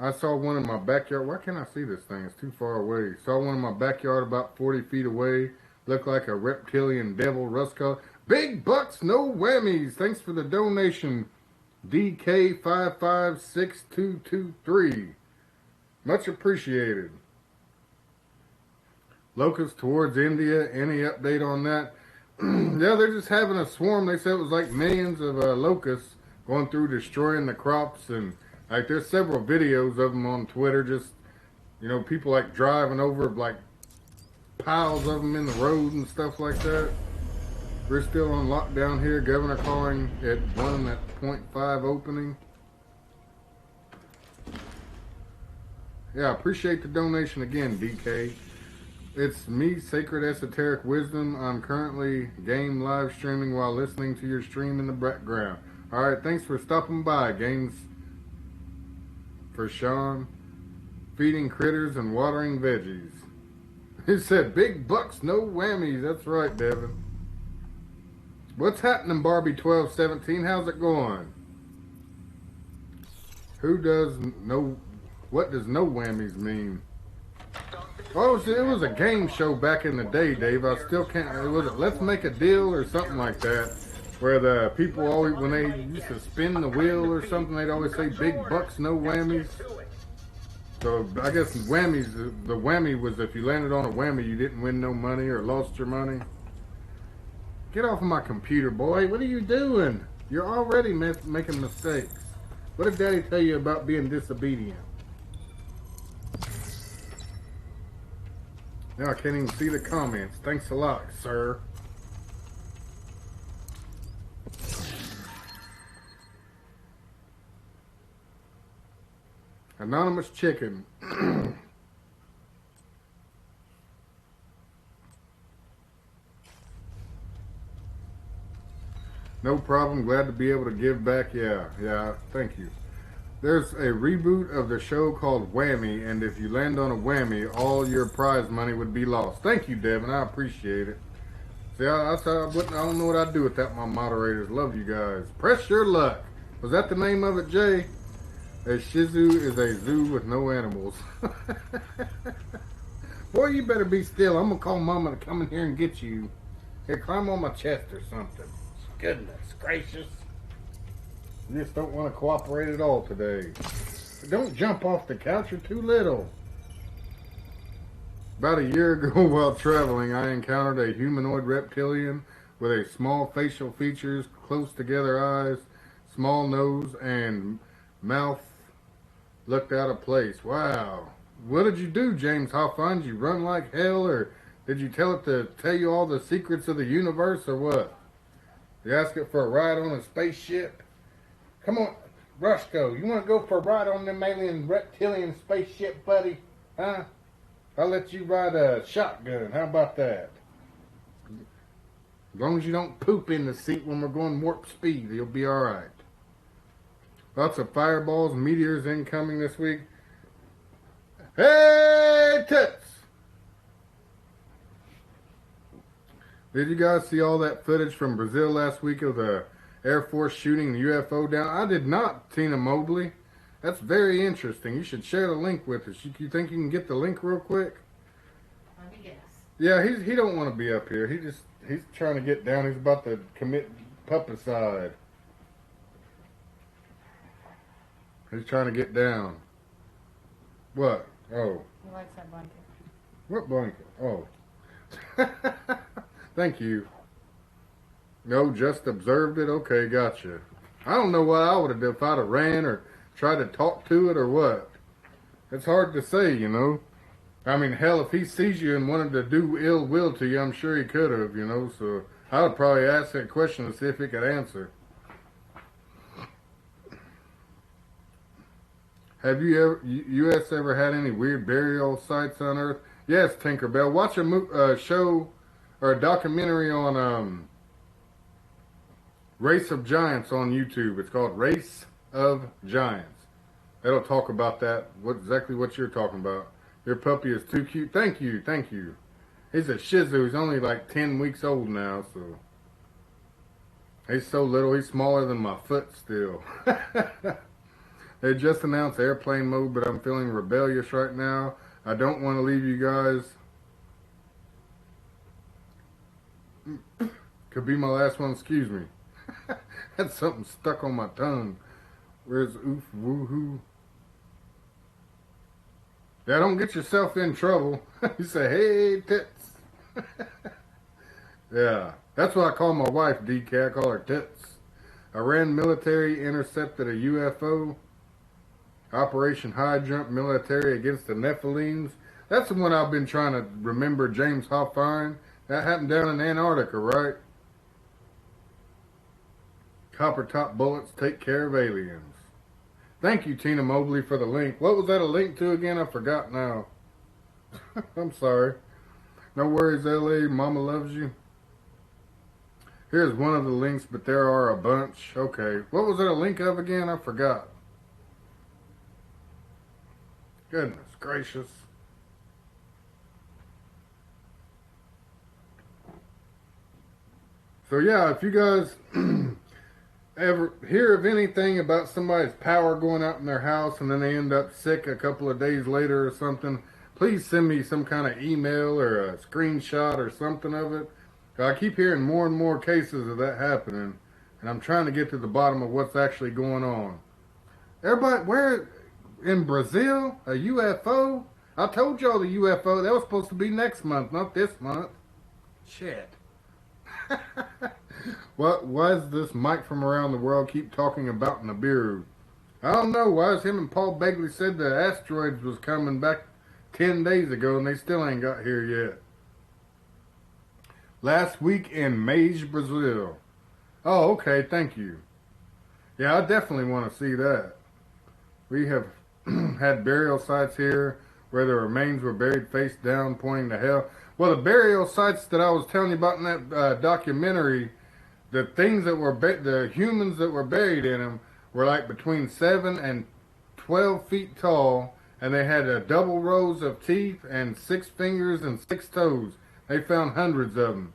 I saw one in my backyard. Why can't I see this thing? It's too far away. Saw one in my backyard about 40 feet away. Looked like a reptilian devil, rust color. Big bucks, no whammies. Thanks for the donation, DK556223. Much appreciated. Locusts towards India. Any update on that? Yeah, they're just having a swarm. They said it was like millions of locusts going through destroying the crops. And like there's several videos of them on Twitter. Just, you know, people like driving over like piles of them in the road and stuff like that. We're still on lockdown here. Governor calling at 1.5 opening. Yeah, appreciate the donation again, DK. It's me, Sacred Esoteric Wisdom. I'm currently game live streaming while listening to your stream in the background. Alright, thanks for stopping by, Games for Sean. Feeding critters and watering veggies. He said, big bucks, no whammies. That's right, Devin. What's happening, Barbie 1217? How's it going? What does no whammies mean? Oh, it was a game show back in the day, Dave. I still can't. Was it Let's Make a Deal or something like that? Where the people always, when they used to spin the wheel or something, they'd always say big bucks, no whammies. So I guess whammies, the whammy was if you landed on a whammy, you didn't win no money or lost your money. Get off of my computer, boy. What are you doing? You're already making mistakes. What did Daddy tell you about being disobedient? Now I can't even see the comments. Thanks a lot, sir. Anonymous chicken. No problem. Glad to be able to give back. Yeah, thank you. There's a reboot of the show called Whammy, and if you land on a whammy, all your prize money would be lost. Thank you, Devin. I appreciate it. See, I don't know what I'd do without my moderators. Love you guys. Press your luck. Was that the name of it, Jay? A Shih Tzu is a zoo with no animals. Boy, you better be still. I'm going to call Mama to come in here and get you. Here, climb on my chest or something. Goodness gracious. You just don't want to cooperate at all today. Don't jump off the couch. You're too little. About a year ago while traveling, I encountered a humanoid reptilian with a small facial features, close together eyes, small nose, and mouth looked out of place. Wow. What did you do, James Hoffman? Did you run like hell, or did you tell it to tell you all the secrets of the universe, or what? You ask it for a ride on a spaceship? Come on, Rushko, you want to go for a ride on them alien reptilian spaceship, buddy? Huh? I'll let you ride a shotgun. How about that? As long as you don't poop in the seat when we're going warp speed, you'll be alright. Lots of fireballs, meteors incoming this week. Hey, tits! Did you guys see all that footage from Brazil last week of the Air Force shooting the UFO down? I did not, Tina Mobley. That's very interesting. You should share the link with us. You think you can get the link real quick? Let me guess. Yeah, he don't want to be up here. He's trying to get down. He's about to commit puppicide. He's trying to get down. What? Oh. He likes that blanket. What blanket? Oh. Thank you. No, just observed it? Okay, gotcha. I don't know what I would have done if I'd have ran or tried to talk to it or what. It's hard to say, you know. I mean, hell, if he sees you and wanted to do ill will to you, I'm sure he could have, you know. So I would probably ask that question to see if he could answer. Have U.S. ever had any weird burial sites on Earth? Yes, Tinkerbell. Watch a show or a documentary on Race of Giants on YouTube. It's called Race of Giants. It'll talk about that, exactly what you're talking about. Your puppy is too cute. Thank you, thank you. He's a Shih Tzu. He's only like 10 weeks old now, so. He's so little, he's smaller than my foot still. They just announced airplane mode, but I'm feeling rebellious right now. I don't want to leave you guys. Could be my last one, excuse me. Had something stuck on my tongue. Where's oof, woohoo? Yeah, don't get yourself in trouble. You say, hey, tits. Yeah, that's what I call my wife, DK. I call her tits. Iran military intercepted a UFO. Operation High Jump military against the Nephilims. That's the one I've been trying to remember, James Hoffine. That happened down in Antarctica, right? Copper top bullets take care of aliens. Thank you, Tina Mobley, for the link. What was that a link to again? I forgot now. I'm sorry. No worries, LA. Mama loves you. Here's one of the links, but there are a bunch. Okay. What was it a link of again? I forgot. Goodness gracious. So yeah, if you guys ever hear of anything about somebody's power going out in their house and then they end up sick a couple of days later or something, please send me some kind of email or a screenshot or something of it. I keep hearing more and more cases of that happening, and I'm trying to get to the bottom of what's actually going on. Everybody, where in Brazil, a UFO? I told y'all the UFO, that was supposed to be next month, not this month. Shit. Why does this Mike from around the world keep talking about Nibiru? I don't know. Why is him and Paul Begley said the asteroids was coming back 10 days ago and they still ain't got here yet? Last week in Mage, Brazil. Oh, okay. Thank you. Yeah, I definitely want to see that. We have had burial sites here where the remains were buried face down, pointing to hell. Well, the burial sites that I was telling you about in that documentary, the things that were the humans that were buried in them were like between 7 and 12 feet tall, and they had double rows of teeth and 6 fingers and 6 toes. They found hundreds of them.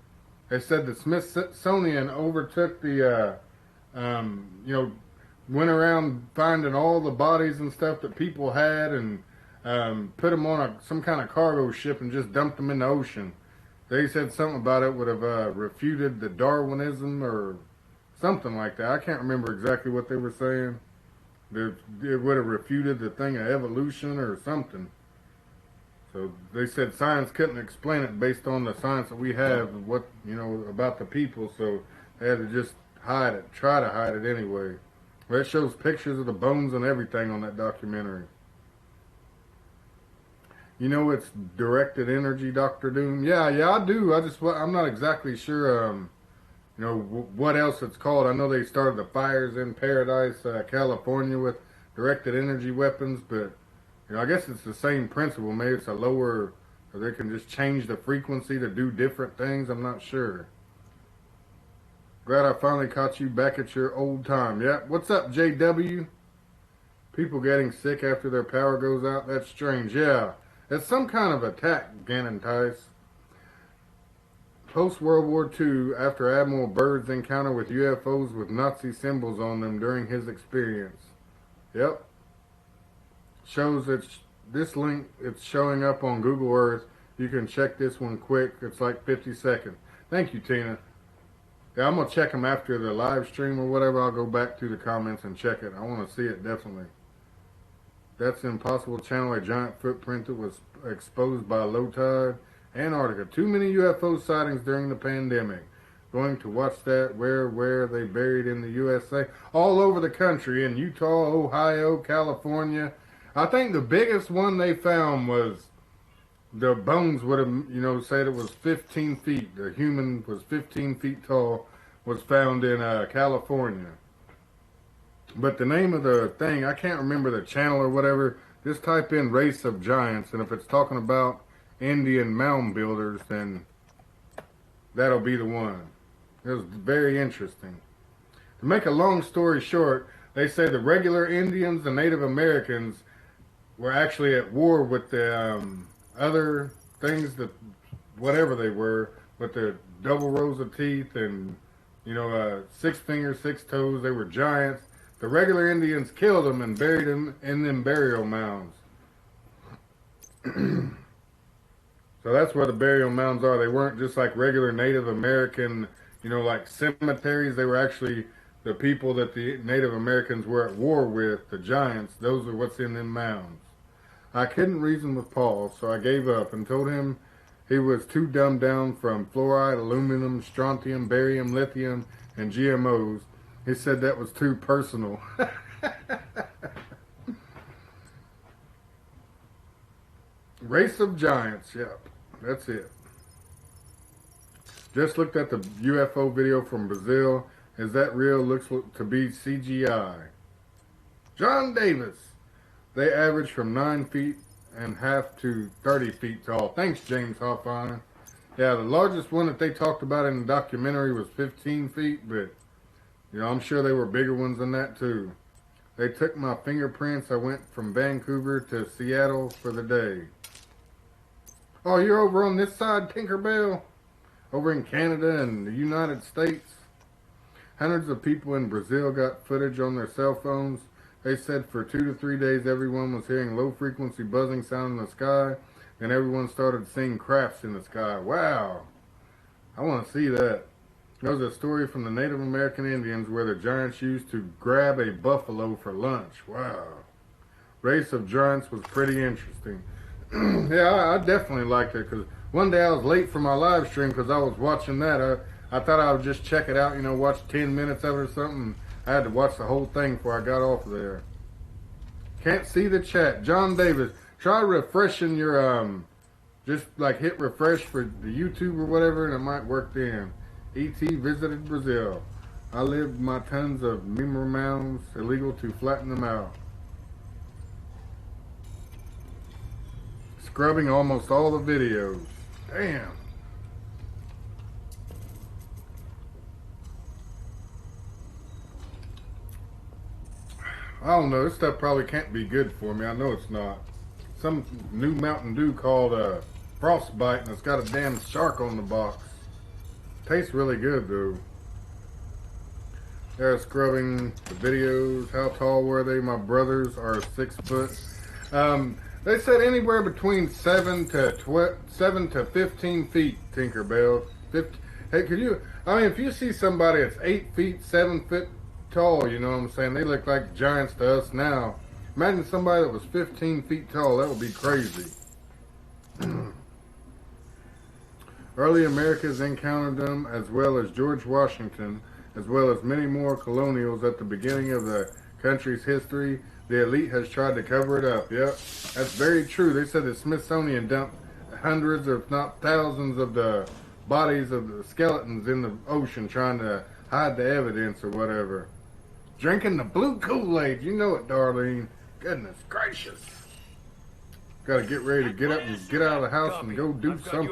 They said the Smithsonian overtook the, went around finding all the bodies and stuff that people had and put them on some kind of cargo ship and just dumped them in the ocean. They said something about it would have refuted the Darwinism or something like that. I can't remember exactly what they were saying. It would have refuted the thing of evolution or something. So they said science couldn't explain it based on the science that we have, about the people. So they had to just hide it, try to hide it anyway. Well, it shows pictures of the bones and everything on that documentary. You know it's directed energy, Dr. Doom? Yeah, I do. I'm not exactly sure, what else it's called. I know they started the fires in Paradise, California with directed energy weapons, but, I guess it's the same principle. Maybe it's a lower, or they can just change the frequency to do different things. I'm not sure. Glad I finally caught you back at your old time. Yeah, what's up, JW? People getting sick after their power goes out? That's strange. Yeah. It's some kind of attack, Gannon Tice. Post-World War II, after Admiral Byrd's encounter with UFOs with Nazi symbols on them during his experience. Yep. Shows this link, it's showing up on Google Earth. You can check this one quick. It's like 50 seconds. Thank you, Tina. Yeah, I'm going to check them after the live stream or whatever. I'll go back to the comments and check it. I want to see it, definitely. That's impossible. Channel a giant footprint that was exposed by low tide. Antarctica. Too many UFO sightings during the pandemic. Going to watch that. Where they buried in the USA. All over the country. In Utah, Ohio, California. I think the biggest one they found was the bones would have, said it was 15 feet. The human was 15 feet tall. Was found in California. But the name of the thing, I can't remember the channel or whatever. Just type in Race of Giants, and if it's talking about Indian mound builders, then that'll be the one. It was very interesting. To make a long story short, they say the regular Indians, the Native Americans, were actually at war with the other things, that whatever they were, with the double rows of teeth and, 6 fingers, 6 toes. They were giants. The regular Indians killed them and buried them in them burial mounds. So that's where the burial mounds are. They weren't just like regular Native American, like cemeteries. They were actually the people that the Native Americans were at war with, the giants. Those are what's in them mounds. I couldn't reason with Paul, so I gave up and told him he was too dumbed down from fluoride, aluminum, strontium, barium, lithium, and GMOs. He said that was too personal. Race of Giants, yep, that's it. Just looked at the UFO video from Brazil. Is that real? Looks to be CGI. John Davis. They average from 9.5 feet to 30 feet tall. Thanks, James Hoffman. Yeah, the largest one that they talked about in the documentary was 15 feet, but I'm sure they were bigger ones than that too. They took my fingerprints. I went from Vancouver to Seattle for the day. Oh, you're over on this side, Tinkerbell? Over in Canada and the United States? Hundreds of people in Brazil got footage on their cell phones. They said for 2 to 3 days everyone was hearing low-frequency buzzing sound in the sky, and everyone started seeing crafts in the sky. Wow! I want to see that. There was a story from the Native American Indians where the giants used to grab a buffalo for lunch. Wow. Race of Giants was pretty interesting. Yeah, I definitely liked it, because one day I was late for my live stream because I was watching that. I thought I would just check it out, watch 10 minutes of it or something. I had to watch the whole thing before I got off of there. Can't see the chat. John Davis, try refreshing your, just like hit refresh for the YouTube or whatever, and it might work then. E.T. visited Brazil. I lived my tons of memorial mounds, illegal to flatten them out. scrubbing almost all the videos. Damn. I don't know. This stuff probably can't be good for me. I know it's not. Some new Mountain Dew called Frostbite, and it's got a damn shark on the box. Tastes really good, though. They're scrubbing the videos. How tall were they? My brothers are 6 foot. They said anywhere between 7 to 15 feet, Tinkerbell. Hey, could you? I mean, if you see somebody that's 8 feet, 7 foot tall, you know what I'm saying? They look like giants to us now. Imagine somebody that was 15 feet tall. That would be crazy. Early Americans encountered them, as well as George Washington, as well as many more colonials at the beginning of the country's history. The elite has tried to cover it up. Yep, that's very true. They said the Smithsonian dumped hundreds, if not thousands, of the bodies of the skeletons in the ocean, trying to hide the evidence or whatever. Drinking the blue Kool-Aid. You know it, Darlene. Goodness gracious. Got to get ready to get up and get out of the house and go do something.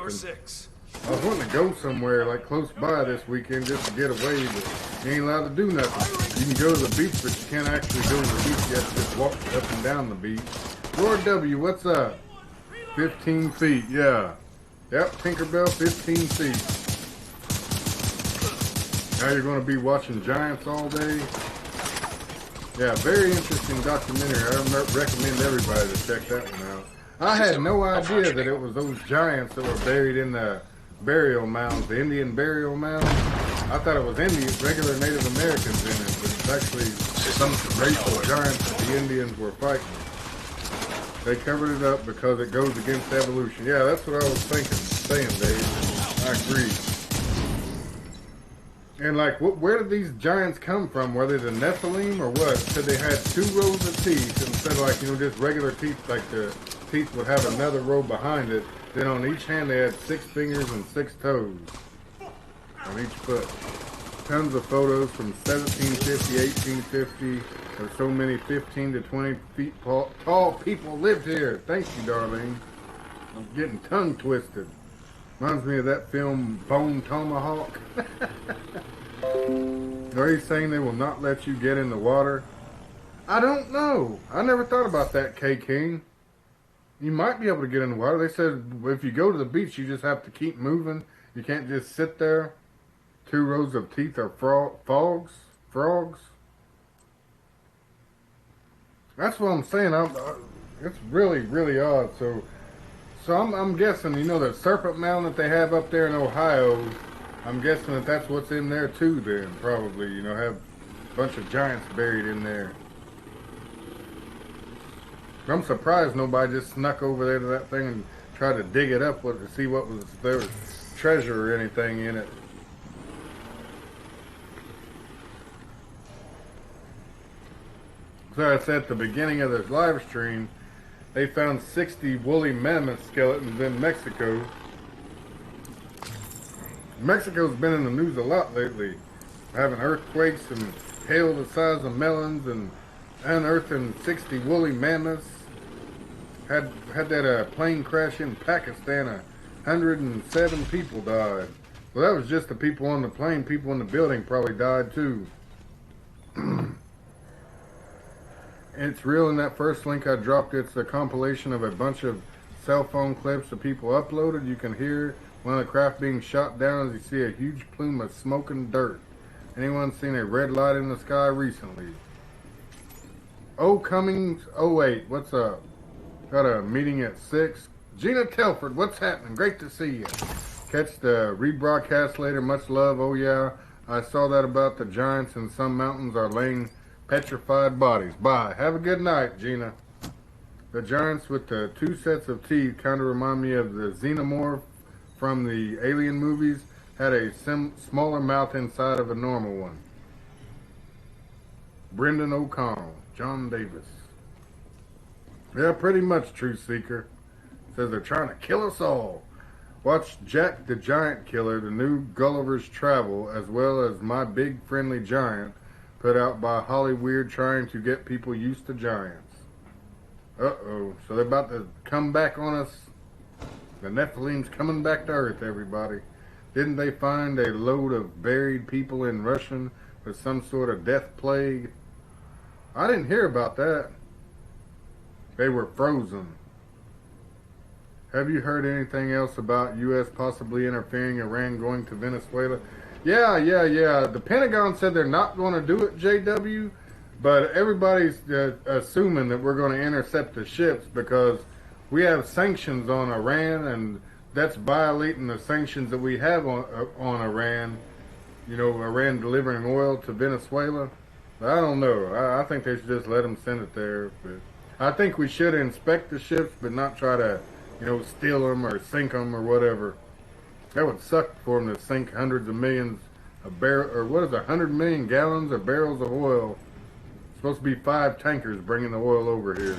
I was wanting to go somewhere like close by this weekend just to get away, but you ain't allowed to do nothing. You can go to the beach, but you can't actually go to the beach. You have to just walk up and down the beach. Roy W, what's up? 15 feet, yeah. Yep, Tinkerbell, 15 feet. Now you're going to be watching giants all day. Yeah, very interesting documentary. I recommend everybody to check that one out. I had no idea that it was those giants that were buried in the burial mounds, the Indian burial mounds. I thought it was Indians, regular Native Americans in it, but it's actually some racial giants that the Indians were fighting. They covered it up because it goes against evolution. Yeah, that's what I was saying, Dave. I agree. And like, where did these giants come from? Were they the Nephilim or what? Said they had 2 rows of teeth instead of like, just regular teeth, like the teeth would have another row behind it. Then on each hand they had 6 fingers and 6 toes on each foot. Tons of photos from 1750, 1850. There's so many 15 to 20 feet tall people lived here. Thank you, Darlene. I'm getting tongue twisted. Reminds me of that film Bone Tomahawk. Are you saying they will not let you get in the water? I don't know. I never thought about that, K King. You might be able to get in the water. They said if you go to the beach, you just have to keep moving. You can't just sit there. 2 rows of teeth are frogs. That's what I'm saying. It's really, really odd. So I'm guessing, that Serpent Mound that they have up there in Ohio, I'm guessing that's what's in there too then, probably. Have a bunch of giants buried in there. I'm surprised nobody just snuck over there to that thing and tried to dig it up to see what was there was treasure or anything in it. So I said at the beginning of this live stream, they found 60 woolly mammoth skeletons in Mexico. Mexico's been in the news a lot lately, having earthquakes and hail the size of melons and unearthing 60 woolly mammoths. Had that plane crash in Pakistan. 107 people died. Well, that was just the people on the plane. People in the building probably died too. It's real. In that first link I dropped, it's a compilation of a bunch of cell phone clips that people uploaded. You can hear one of the craft being shot down as you see a huge plume of smoke and dirt. Anyone seen a red light in the sky recently? Oh, Cummings 08, what's up? Got a meeting at 6. Gina Telford, what's happening? Great to see you. Catch the rebroadcast later. Much love. Oh yeah, I saw that about the giants in some mountains are laying petrified bodies. Bye. Have a good night, Gina. The giants with the 2 sets of teeth kind of remind me of the xenomorph from the Alien movies. Had a smaller mouth inside of a normal one. Brendan O'Connell. John Davis. Yeah, pretty much, Truth Seeker. Says they're trying to kill us all. Watch Jack the Giant Killer, the new Gulliver's Travel, as well as My Big Friendly Giant, put out by Hollyweird, trying to get people used to giants. Uh-oh. So they're about to come back on us The Nephilim's coming back to Earth, everybody. Didn't they find a load of buried people in Russia with some sort of death plague? I didn't hear about that. They were frozen. Have you heard anything else about U.S. possibly interfering, Iran going to Venezuela? Yeah. The Pentagon said they're not going to do it, JW, but everybody's assuming that we're going to intercept the ships because we have sanctions on Iran, and that's violating the sanctions that we have on Iran. You know, Iran delivering oil to Venezuela. I don't know. I think they should just let them send it there. But I think we should inspect the ships, but not try to, you know, steal them or sink them or whatever. That would suck for them to sink hundreds of millions of barrels, or what is it, 100 million gallons or barrels of oil. It's supposed to be 5 tankers bringing the oil over here.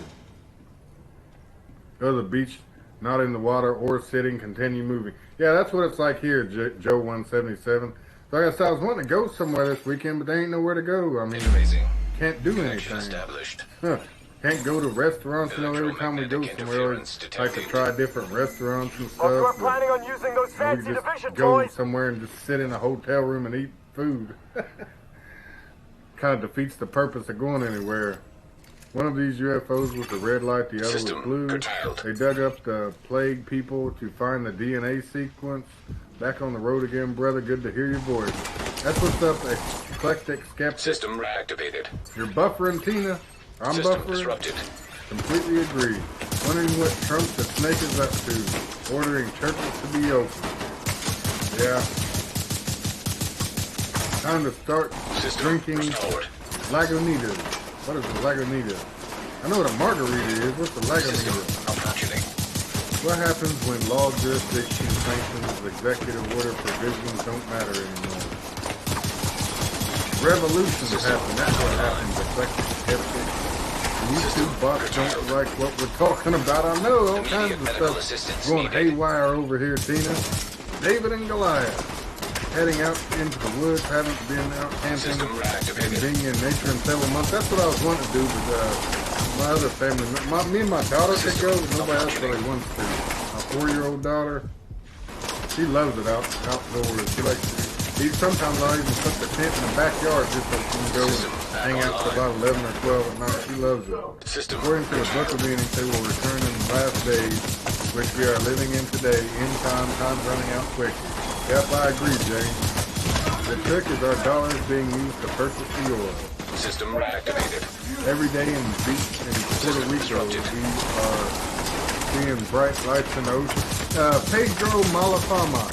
Go to the beach, not in the water or sitting, continue moving. Yeah, that's what it's like here, Joe 177. So like I said, I was wanting to go somewhere this weekend, but they ain't nowhere to go. I mean, can't do anything. Can't go to restaurants. You know, every time we go somewhere, we like to try different restaurants and stuff. Well, you are planning on using those fancy division toys. Go somewhere and just sit in a hotel room and eat food. Kind of defeats the purpose of going anywhere. One of these UFOs was a red light, the other was blue. They dug up the plague people to find the DNA sequence. Back on the road again, brother. Good to hear your voice. That's what's up, eclectic skeptic. System reactivated. You're buffering, Tina. I'm System buffering. Disrupted. Completely agree. Wondering what Trump the snake is up to. Ordering churches to be open. Yeah. Time to start drinking Lagunitas. What is a Lagunitas? I know what a margarita is. What's a Lagunitas? What happens when law, jurisdiction, sanctions, executive order, provisions don't matter anymore? Revolutions happen. That's what happens. Eclectic skeptic. YouTube bots don't like what we're talking about. I know all kinds of stuff going haywire over here, Tina. David and Goliath. Heading out into the woods, haven't been out camping and being in nature in several months. That's what I was wanting to do, but my other family, me and my daughter could go, but nobody else really wants to. My 4-year-old daughter, she loves it outdoors. She likes to, sometimes I'll even put the tent in the backyard just so she can go and hang out till about 11 or 12 at night. She loves it. According to the book of meanings, they will return in the last days, which we are living in today. In time's running out quickly. Yep, I agree, James. The trick is our dollars being used to purchase the oil. System reactivated. Every day in Puerto Rico, we are seeing bright lights in the ocean. Pedro Malafama.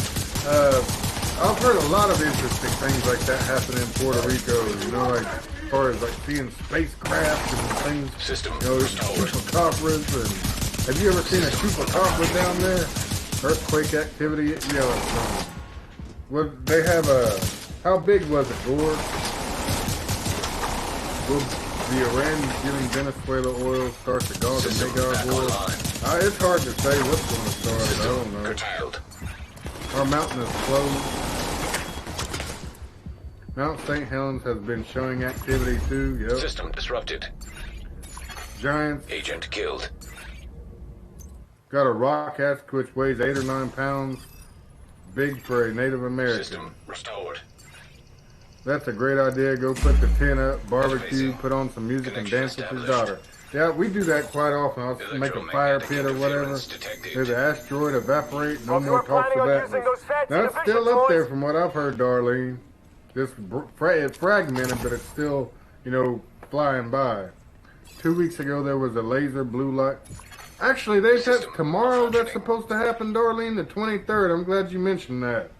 I've heard a lot of interesting things like that happen in Puerto Rico. You know, like as far as like seeing spacecraft and things. System chupacabras. And have you ever seen a chupacabra down there? Earthquake activity at Yellowstone. Well, they have a. How big was it, Gore? Will the Iran giving Venezuela oil start the Gulf and Magog War? It's hard to say what's going to start. I don't know. Curtailed. Our mountain is closed. Mount St. Helens has been showing activity too. Yep. System disrupted. Giants. Agent killed. Got a rock ask which weighs 8 or 9 pounds. Big for a Native American. System restored. That's a great idea. Go put the tent up, barbecue, put on some music, and dance with his daughter. Yeah, we do that quite often. I'll make a fire pit or whatever. There's an asteroid evaporate. No more talks of that. That's still up there from what I've heard, Darlene. Just it's fragmented, but it's still, you know, flying by. 2 weeks ago, there was a laser blue light. Actually, they said tomorrow that's supposed to happen, Darlene, the 23rd. I'm glad you mentioned that.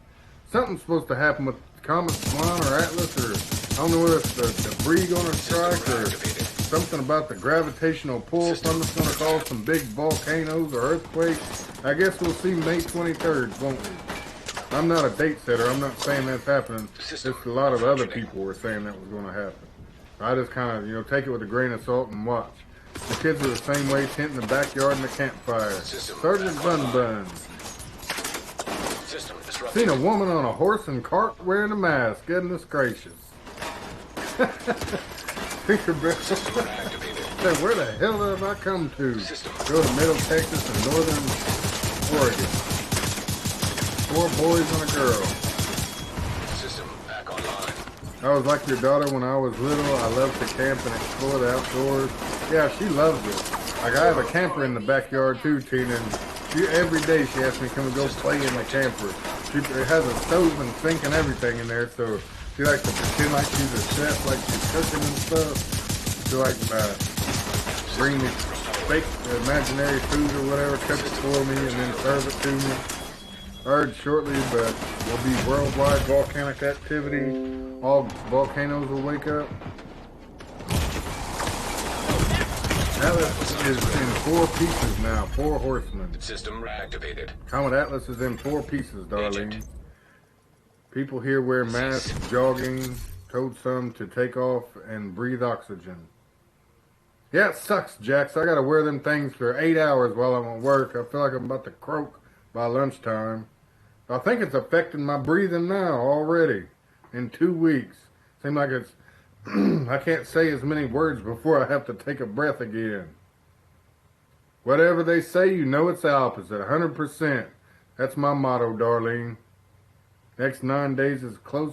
Something's supposed to happen with Comet Swan or Atlas, or I don't know whether it's the debris going to strike or something about the gravitational pull. Something's going to cause some big volcanoes or earthquakes. I guess we'll see May 23rd, won't we? I'm not a date setter. I'm not saying that's happening. Just a lot of other people were saying that was going to happen. I just kind of, you know, take it with a grain of salt and watch. The kids are the same way, tent in the backyard and the campfire. Sergeant Bun Bun. Seen a woman on a horse and cart wearing a mask. Goodness gracious. Tinkerbell. Say, where the hell have I come to? Go to Middle Texas and Northern Oregon. 4 boys and a girl. System back online. I was like your daughter when I was little. I loved to camp and explore the outdoors. Yeah, she loves it. Like, I have a camper in the backyard too, Tina, and every day she asks me, can we go play in the camper? It has a stove and sink and everything in there, so she likes to pretend like she's a chef, like she's cooking and stuff. She likes to bring me fake imaginary food or whatever, cook it for me, and then serve it to me. I heard shortly, but there'll be worldwide volcanic activity. All volcanoes will wake up. Atlas is in 4 pieces now, 4 horsemen. System reactivated. Comet Atlas is in 4 pieces, Darlene. People here wear masks, jogging, told some to take off and breathe oxygen. Yeah, it sucks, Jax. I gotta wear them things for 8 hours while I'm at work. I feel like I'm about to croak by lunchtime. I think it's affecting my breathing now already. In 2 weeks. Seems like it's... I can't say as many words before I have to take a breath again. Whatever they say, you know it's the opposite. 100%. That's my motto, Darlene. Next 9 days is close